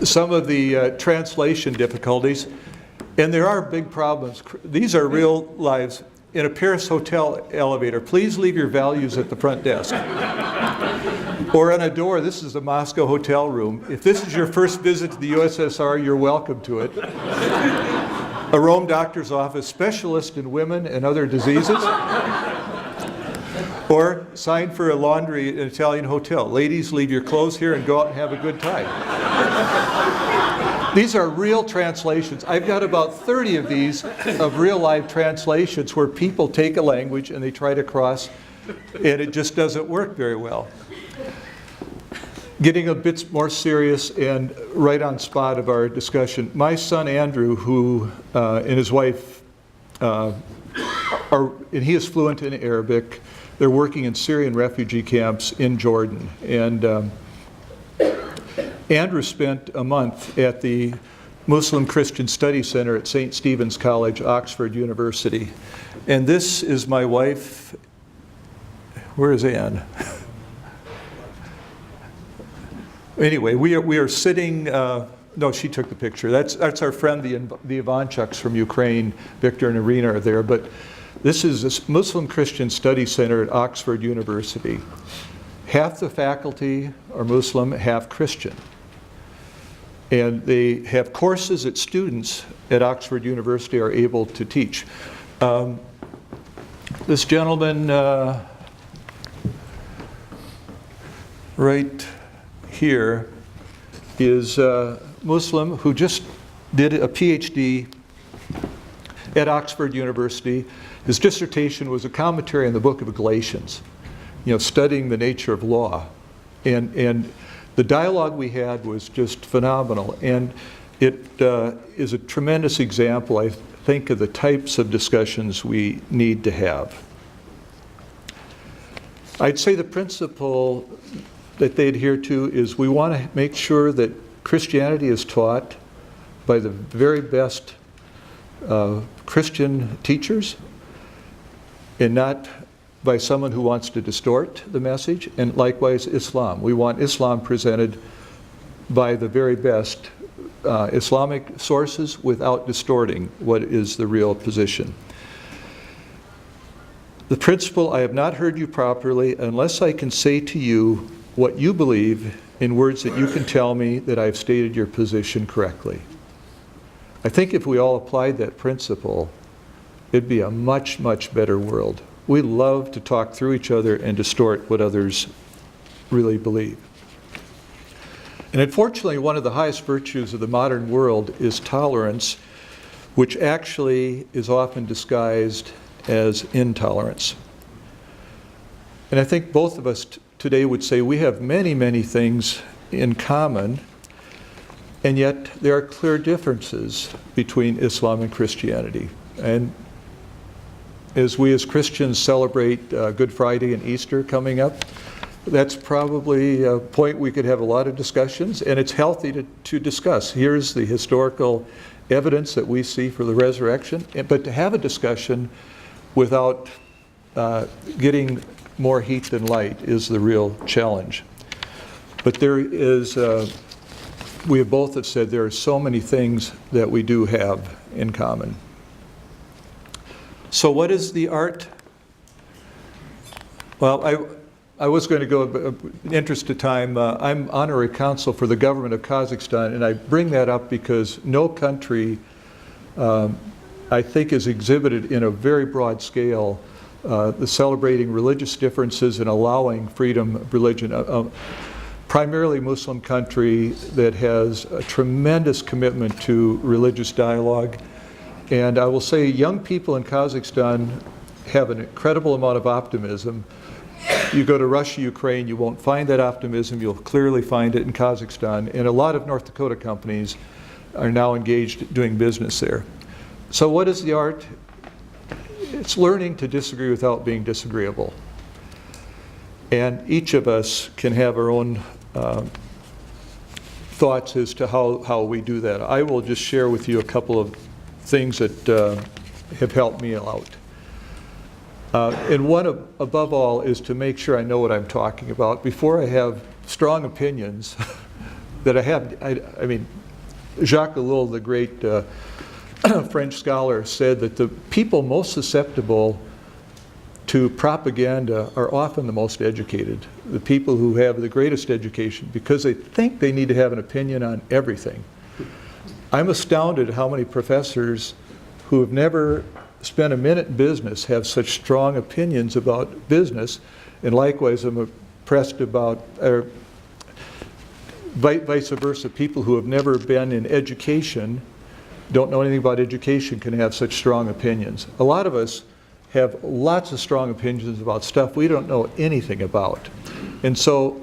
some of the translation difficulties. And there are big problems. These are real lives. In a Paris hotel elevator, please leave your values at the front desk. Or on a door, this is the Moscow hotel room. If this is your first visit to the USSR, you're welcome to it. A Rome doctor's office, specialist in women and other diseases. Or sign for a laundry in an Italian hotel. Ladies, leave your clothes here and go out and have a good time. These are real translations. I've got about 30 of these of real life translations where people take a language and they try to cross, and it just doesn't work very well. Getting a bit more serious and right on spot of our discussion, my son Andrew, who and his wife, and he is fluent in Arabic. They're working in Syrian refugee camps in Jordan. And Andrew spent a month at the Muslim Christian Study Center at St. Stephen's College, Oxford University. And this is my wife. Where is Anne? Anyway, we are sitting, no, she took the picture. That's our friend, the Ivanchuks from Ukraine. Victor and Irina are there. But this is a Muslim Christian Study Center at Oxford University. Half the faculty are Muslim, half Christian. And they have courses that students at Oxford University are able to teach. This gentleman right here is a Muslim who just did a PhD at Oxford University. His dissertation was a commentary on the book of Galatians, studying the nature of law. And the dialogue we had was just phenomenal. And it is a tremendous example, I think, of the types of discussions we need to have. I'd say the principle that they adhere to is we want to make sure that Christianity is taught by the very best Christian teachers and not by someone who wants to distort the message, and likewise Islam. We want Islam presented by the very best Islamic sources without distorting what is the real position. The principle, I have not heard you properly unless I can say to you what you believe in words that you can tell me that I've stated your position correctly. I think if we all applied that principle, it'd be a much, much better world. We love to talk through each other and distort what others really believe. And unfortunately, one of the highest virtues of the modern world is tolerance, which actually is often disguised as intolerance. And I think both of us today would say we have many, many things in common, and yet there are clear differences between Islam and Christianity. And as we as Christians celebrate Good Friday and Easter coming up, that's probably a point we could have a lot of discussions, and it's healthy to discuss. Here's the historical evidence that we see for the resurrection, but to have a discussion without getting more heat than light is the real challenge. But there is, we have both have said there are so many things that we do have in common. So what is the art? Well, I was going to go, in the interest of time, I'm honorary consul for the government of Kazakhstan, and I bring that up because no country, I think, is exhibited in a very broad scale the celebrating religious differences and allowing freedom of religion. Primarily Muslim country that has a tremendous commitment to religious dialogue. And I will say young people in Kazakhstan have an incredible amount of optimism. You go to Russia, Ukraine, you won't find that optimism. You'll clearly find it in Kazakhstan. And a lot of North Dakota companies are now engaged doing business there. So what is the art? It's learning to disagree without being disagreeable. And each of us can have our own thoughts as to how we do that. I will just share with you a couple of things that have helped me out. And one above all is to make sure I know what I'm talking about before I have strong opinions that I have. I mean, Jacques Ellul, the great French scholar, said that the people most susceptible to propaganda are often the most educated, the people who have the greatest education, because they think they need to have an opinion on everything. I'm astounded how many professors who have never spent a minute in business have such strong opinions about business, and likewise I'm impressed about, or vice versa, people who have never been in education, don't know anything about education, can have such strong opinions. A lot of us have lots of strong opinions about stuff we don't know anything about. And so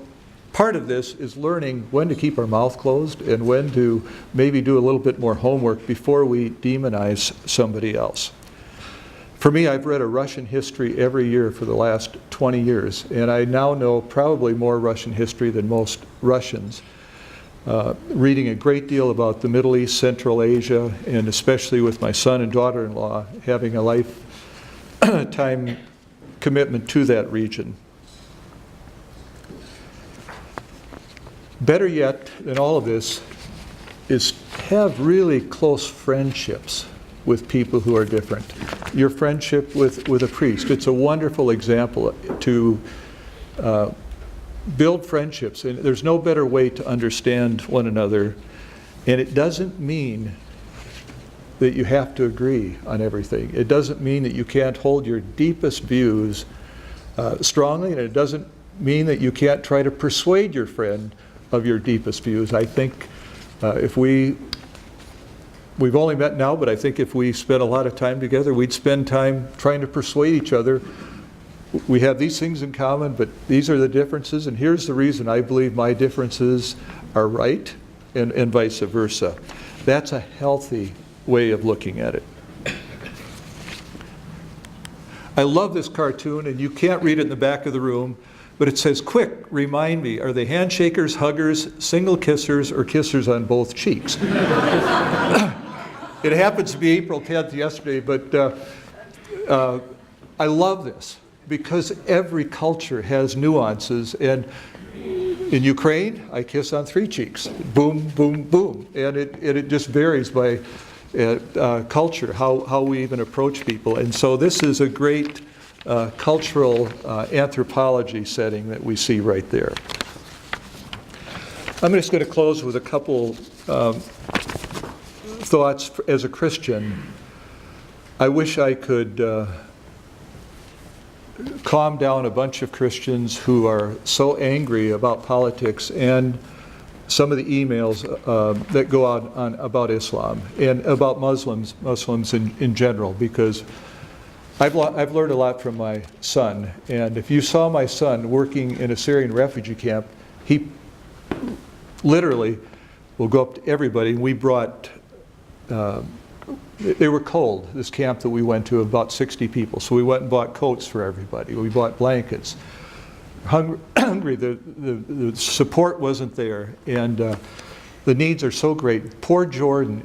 part of this is learning when to keep our mouth closed and when to maybe do a little bit more homework before we demonize somebody else. For me, I've read a Russian history every year for the last 20 years, and I now know probably more Russian history than most Russians. Reading a great deal about the Middle East, Central Asia, and especially with my son and daughter-in-law, having a lifetime commitment to that region. Better yet than all of this is have really close friendships with people who are different. Your friendship with a priest, it's a wonderful example to build friendships, and there's no better way to understand one another. And it doesn't mean that you have to agree on everything. It doesn't mean that you can't hold your deepest views strongly, and it doesn't mean that you can't try to persuade your friend of your deepest views. I think if we've only met now, but I think if we spent a lot of time together, we'd spend time trying to persuade each other. We have these things in common, but these are the differences, and here's the reason I believe my differences are right, and vice versa. That's a healthy way of looking at it. I love this cartoon, and you can't read it in the back of the room, but it says, "Quick, remind me, are they handshakers, huggers, single kissers, or kissers on both cheeks?" It happens to be April 10th yesterday, but I love this because every culture has nuances, and in Ukraine, I kiss on 3 cheeks. Boom, boom, boom. And it just varies by culture, how we even approach people. And so this is a great cultural anthropology setting that we see right there. I'm just going to close with a couple thoughts. As a Christian, I wish I could calm down a bunch of Christians who are so angry about politics and some of the emails that go out on about Islam and about Muslims in general, because I've learned a lot from my son. And if you saw my son working in a Syrian refugee camp, he literally will go up to everybody. And we brought, they were cold, this camp that we went to, about 60 people. So we went and bought coats for everybody. We bought blankets. Hungry, the support wasn't there, and the needs are so great. Poor Jordan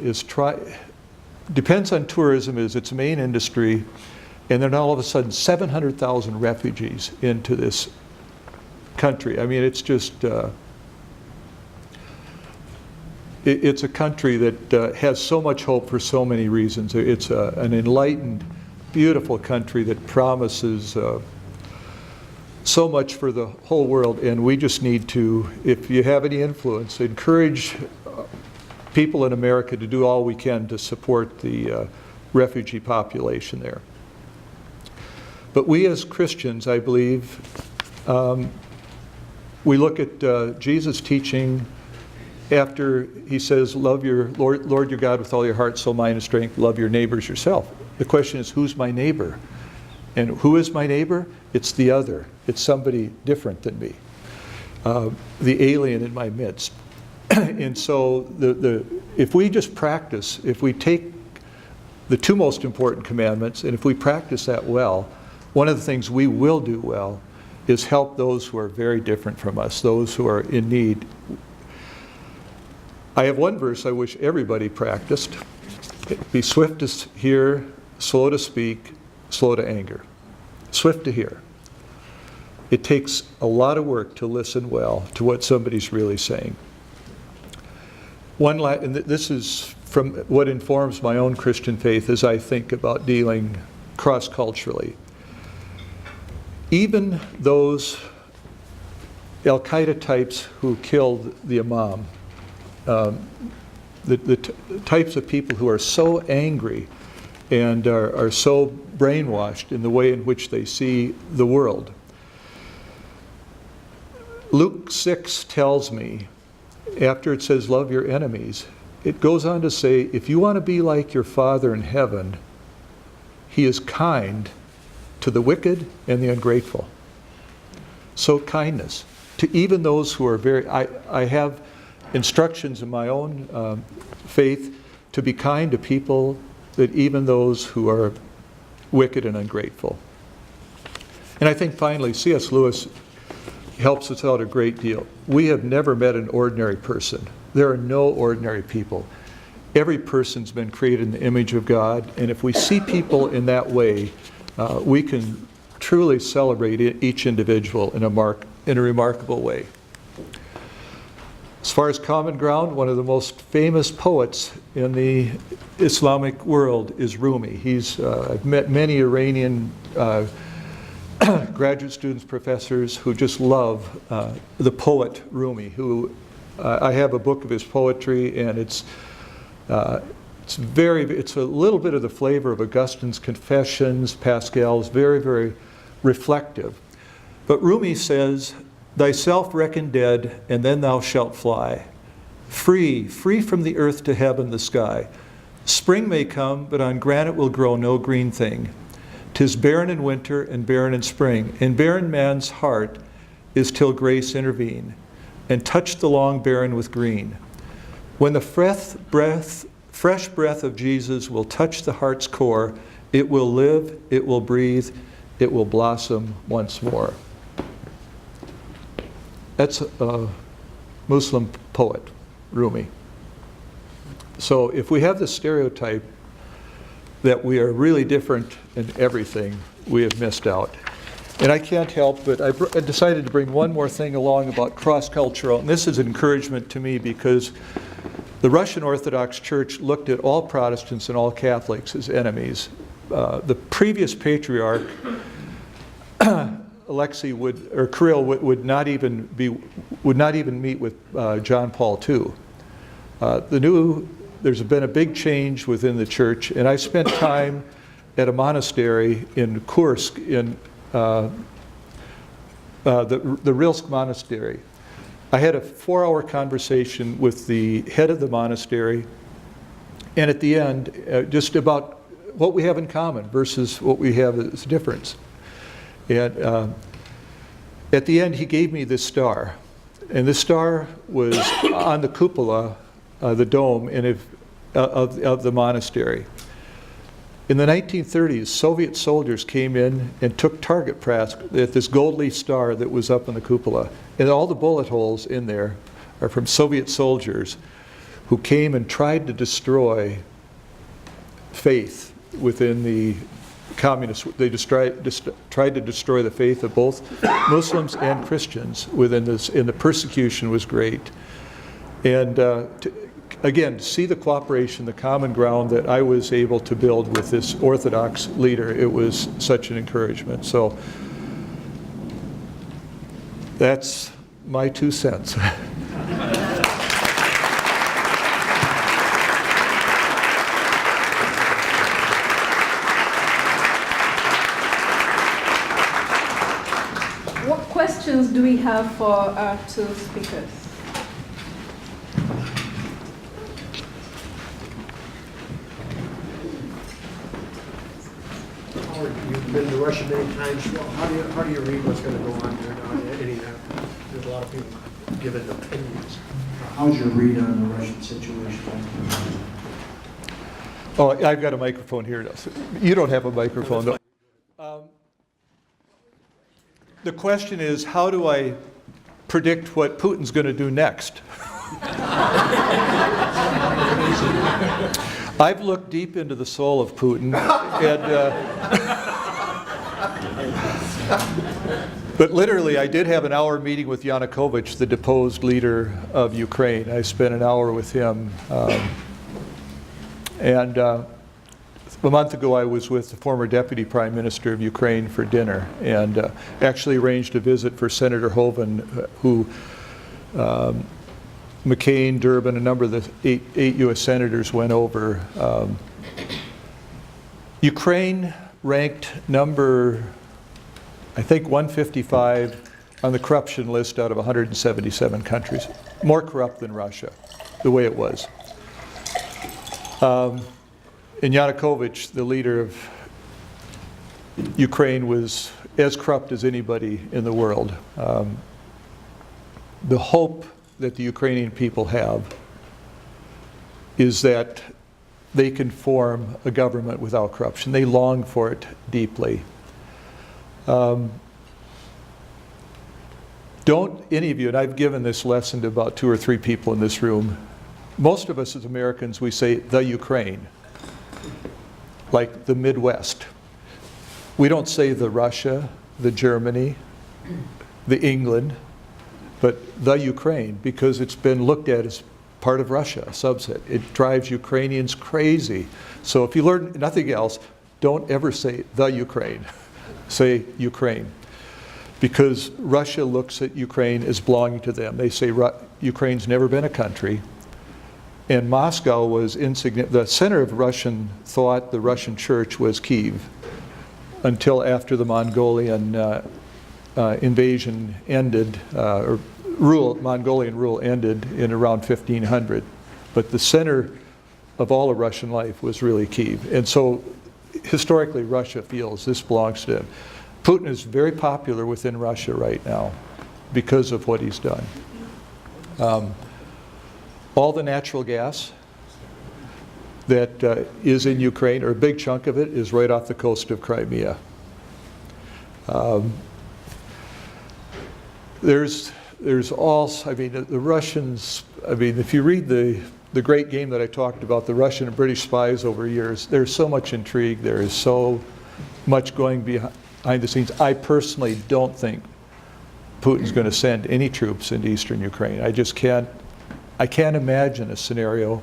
depends on tourism as its main industry, And then all of a sudden, 700,000 refugees into this country. I mean, it's just, it's a country that has so much hope for so many reasons. It's an enlightened, beautiful country that promises so much for the whole world, and we just need to, if you have any influence, encourage people in America to do all we can to support the refugee population there. But we as Christians, I believe, we look at Jesus' teaching after he says, love your Lord your God with all your heart, soul, mind, and strength, love your neighbors yourself. The question is, who's my neighbor? And who is my neighbor? It's the other. It's somebody different than me, the alien in my midst. And so if we just practice, if we take the two most important commandments, and if we practice that well, one of the things we will do well is help those who are very different from us, those who are in need. I have one verse I wish everybody practiced. Be swift to hear, slow to speak, slow to anger. Swift to hear. It takes a lot of work to listen well to what somebody's really saying. And this is from what informs my own Christian faith as I think about dealing cross-culturally. Even those Al-Qaeda types who killed the Imam, the types of people who are so angry and are so brainwashed in the way in which they see the world. Luke 6 tells me, after it says love your enemies, it goes on to say, if you want to be like your Father in heaven, he is kind to the wicked and the ungrateful. So kindness to even those who are very, I have instructions in my own faith to be kind to people, that even those who are wicked and ungrateful. And I think finally, C.S. Lewis helps us out a great deal. We have never met an ordinary person. There are no ordinary people. Every person's been created in the image of God, and if we see people in that way, we can truly celebrate each individual in a remarkable way. As far as common ground, one of the most famous poets in the Islamic world is Rumi. I've met many Iranian graduate students, professors who just love the poet Rumi, who I have a book of his poetry, and it's a little bit of the flavor of Augustine's Confessions, Pascal's, very, very reflective. But Rumi says, thyself reckon dead, and then thou shalt fly. Free from the earth to heaven, the sky. Spring may come, but on granite will grow no green thing. 'Tis barren in winter and barren in spring. In barren man's heart is till grace intervene, and touch the long barren with green. When the fresh breath of Jesus will touch the heart's core, it will live, it will breathe, it will blossom once more. That's a Muslim poet, Rumi. So if we have this stereotype that we are really different in everything, we have missed out. And I can't help but I decided to bring one more thing along about cross-cultural, and this is an encouragement to me because the Russian Orthodox Church looked at all Protestants and all Catholics as enemies. The previous patriarch, Kirill would not even meet with John Paul II. There's been a big change within the church, and I spent time at a monastery in Kursk, in the Rilsk Monastery. I had a 4-hour conversation with the head of the monastery, and at the end, just about what we have in common versus what we have as difference. And at the end, he gave me this star, and this star was on the cupola, the dome of the monastery. In the 1930s, Soviet soldiers came in and took target practice at this gold leaf star that was up on the cupola. And all the bullet holes in there are from Soviet soldiers who came and tried to destroy faith within the communists, they tried to destroy the faith of both Muslims and Christians within this, and the persecution was great. And again, to see the cooperation, the common ground that I was able to build with this Orthodox leader, it was such an encouragement. So that's my 2 cents. What questions do we have for our 2 speakers? You've been to Russia many times. Well, how do you read what's going to go on there now? There's a lot of people giving opinions. How's your read on the Russian situation? Oh, I've got a microphone here. You don't have a microphone, though. The question is, how do I predict what Putin's going to do next? I've looked deep into the soul of Putin, but literally I did have an hour meeting with Yanukovych, the deposed leader of Ukraine. I spent an hour with him. A month ago I was with the former Deputy Prime Minister of Ukraine for dinner, and actually arranged a visit for Senator Hoeven, who McCain, Durbin, a number of the eight U.S. senators went over. Ukraine ranked number, I think, 155 on the corruption list out of 177 countries. More corrupt than Russia, the way it was. And Yanukovych, the leader of Ukraine, was as corrupt as anybody in the world. The hope that the Ukrainian people have is that they can form a government without corruption. They long for it deeply. Don't any of you, and I've given this lesson to about 2 or 3 people in this room, most of us as Americans, we say the Ukraine, like the Midwest. We don't say the Russia, the Germany, the England, but the Ukraine, because it's been looked at as part of Russia, a subset. It drives Ukrainians crazy. So if you learn nothing else, don't ever say the Ukraine. Say Ukraine. Because Russia looks at Ukraine as belonging to them. They say Ukraine's never been a country. And Moscow was insignificant. The center of Russian thought, the Russian church, was Kyiv, until after the Mongolian invasion ended, or Mongolian rule ended in around 1500. But the center of all of Russian life was really Kyiv. And so historically Russia feels this belongs to them. Putin is very popular within Russia right now because of what he's done. All the natural gas that is in Ukraine, or a big chunk of it, is right off the coast of Crimea. There's also, I mean, the Russians, I mean, if you read the great game that I talked about, the Russian and British spies over years, there's so much intrigue, there is so much going behind the scenes. I personally don't think Putin's going to send any troops into eastern Ukraine. I can't imagine a scenario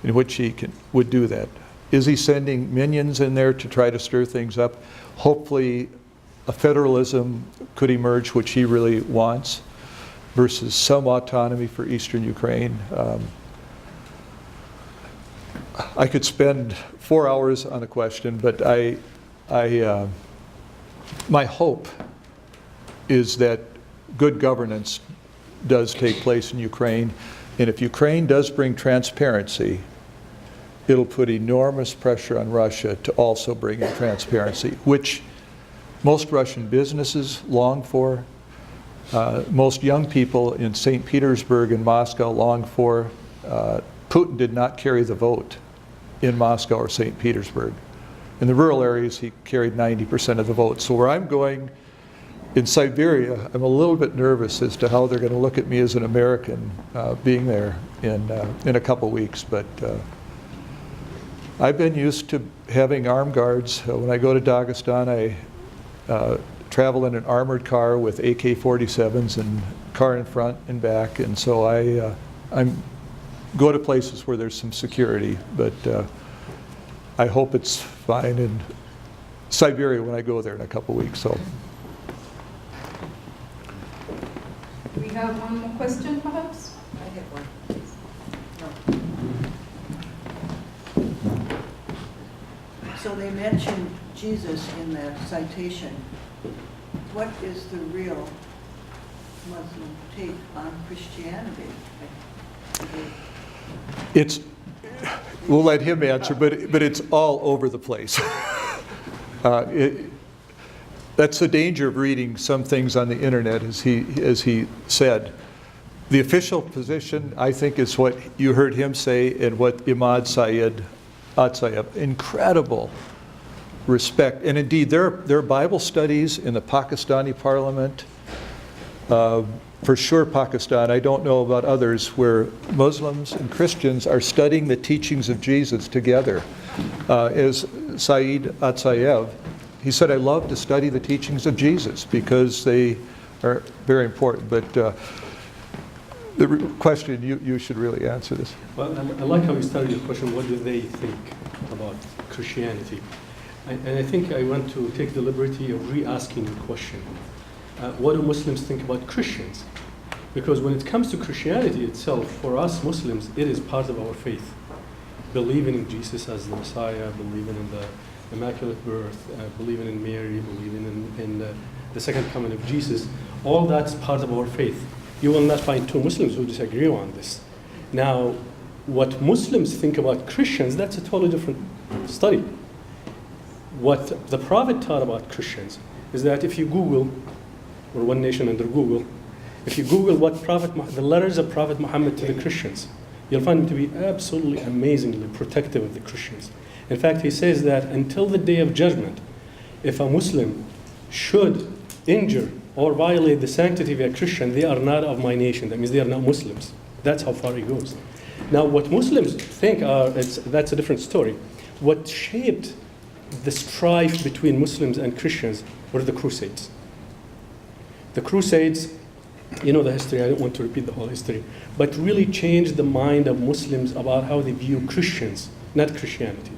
in which he would do that. Is he sending minions in there to try to stir things up? Hopefully a federalism could emerge, which he really wants, versus some autonomy for eastern Ukraine. I could spend 4 hours on the question, but my hope is that good governance does take place in Ukraine. And if Ukraine does bring transparency, it'll put enormous pressure on Russia to also bring in transparency, which most Russian businesses long for, most young people in St. Petersburg and Moscow long for. Putin did not carry the vote in Moscow or St. Petersburg. In the rural areas, he carried 90% of the vote. So where I'm going in Siberia, I'm a little bit nervous as to how they're going to look at me as an American being there in a couple weeks. But I've been used to having armed guards. When I go to Dagestan, I travel in an armored car with AK-47s and car in front and back, and so I'm go to places where there's some security, but I hope it's fine in Siberia when I go there in a couple weeks. So. We have one more question, perhaps? I have one, please. No. So they mentioned Jesus in that citation. What is the real Muslim take on Christianity? We'll let him answer, but it's all over the place. That's the danger of reading some things on the internet, as he said. The official position, I think, is what you heard him say and what Imad Sayyid Atsayeb. Incredible respect. And indeed, there are Bible studies in the Pakistani parliament. For sure, Pakistan, I don't know about others, where Muslims and Christians are studying the teachings of Jesus together. As Sayyid Atsayeb, he said, I love to study the teachings of Jesus because they are very important. But the question, you should really answer this. Well, I like how you started your question, what do they think about Christianity? And I think I want to take the liberty of re-asking the question. What do Muslims think about Christians? Because when it comes to Christianity itself, for us Muslims, it is part of our faith. Believing in Jesus as the Messiah, believing in the Immaculate Birth, believing in Mary, believing in the second coming of Jesus, all that's part of our faith. You will not find two Muslims who disagree on this. Now, what Muslims think about Christians, that's a totally different study. What the Prophet taught about Christians is that if you Google, or One Nation under Google, if you Google the letters of Prophet Muhammad to the Christians, you'll find him to be absolutely amazingly protective of the Christians. In fact, he says that until the day of judgment, if a Muslim should injure or violate the sanctity of a Christian, they are not of my nation. That means they are not Muslims. That's how far he goes. Now, what Muslims think that's a different story. What shaped the strife between Muslims and Christians were the Crusades. The Crusades, you know the history, I don't want to repeat the whole history, but really changed the mind of Muslims about how they view Christians, not Christianity.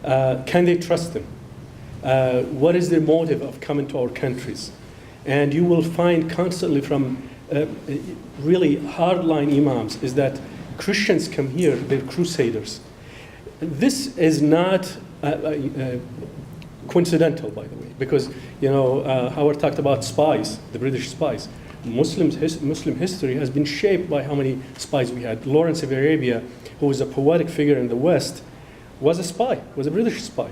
Can they trust them? What is their motive of coming to our countries? And you will find constantly from really hardline imams is that Christians come here, they're crusaders. This is not coincidental, by the way, because Howard talked about spies, the British spies. Muslim history has been shaped by how many spies we had. Lawrence of Arabia, who was a poetic figure in the West, was a spy, was a British spy.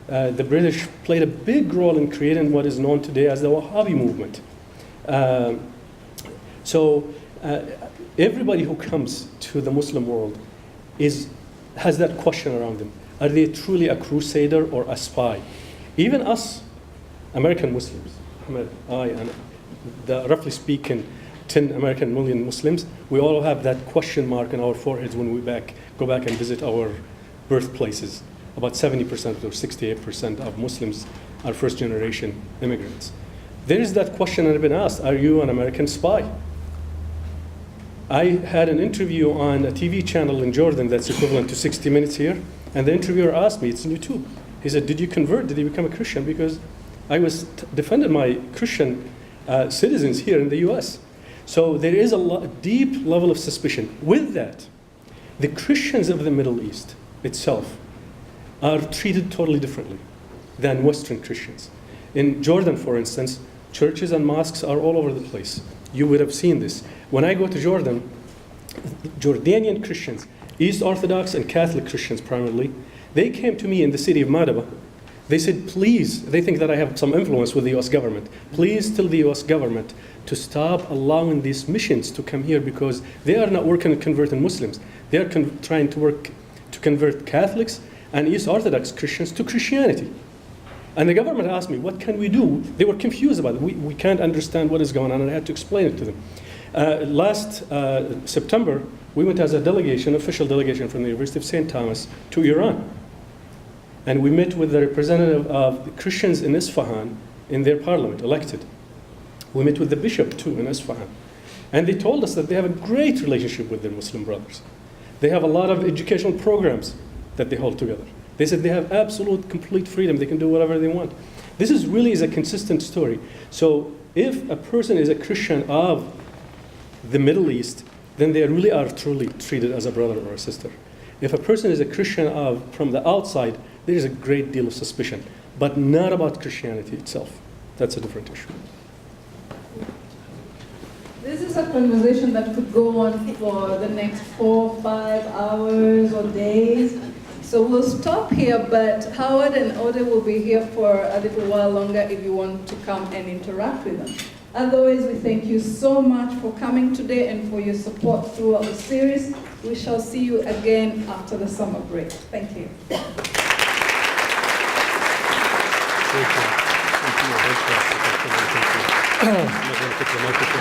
The British played a big role in creating what is known today as the Wahhabi movement. Everybody who comes to the Muslim world has that question around them. Are they truly a crusader or a spy? Even us, American Muslims, and roughly speaking, 10 American million Muslims, we all have that question mark on our foreheads when we go back and visit our birthplaces. About 70% or 68% of Muslims are first-generation immigrants. There is that question that I've been asked, are you an American spy? I had an interview on a TV channel in Jordan that's equivalent to 60 Minutes here, and the interviewer asked me, it's on YouTube, he said, did you convert, did you become a Christian? Because I was defending my Christian citizens here in the US. So there is a deep level of suspicion. With that, the Christians of the Middle East itself are treated totally differently than Western Christians. In Jordan, for instance, churches and mosques are all over the place. You would have seen this. When I go to Jordan, Jordanian Christians, East Orthodox and Catholic Christians primarily, they came to me in the city of Madaba. They said, please, they think that I have some influence with the US government. Please tell the US government to stop allowing these missions to come here because they are not working on converting Muslims. They are trying to work to convert Catholics and East Orthodox Christians to Christianity. And the government asked me, what can we do? They were confused about it. We can't understand what is going on, and I had to explain it to them. Last September, we went as a delegation, official delegation from the University of St. Thomas to Iran. And we met with the representative of the Christians in Isfahan in their parliament, elected. We met with the bishop too in Isfahan. And they told us that they have a great relationship with their Muslim brothers. They have a lot of educational programs that they hold together. They said they have absolute, complete freedom. They can do whatever they want. This is a consistent story. So if a person is a Christian of the Middle East, then they really are truly treated as a brother or a sister. If a person is a Christian from the outside, there is a great deal of suspicion, but not about Christianity itself. That's a different issue. This is a conversation that could go on for the next 4 or 5 hours or days. So we'll stop here, but Howard and Odeh will be here for a little while longer if you want to come and interact with them. Otherwise, we thank you so much for coming today and for your support throughout the series. We shall see you again after the summer break. Thank you. Thank you. Thank you. Thank you.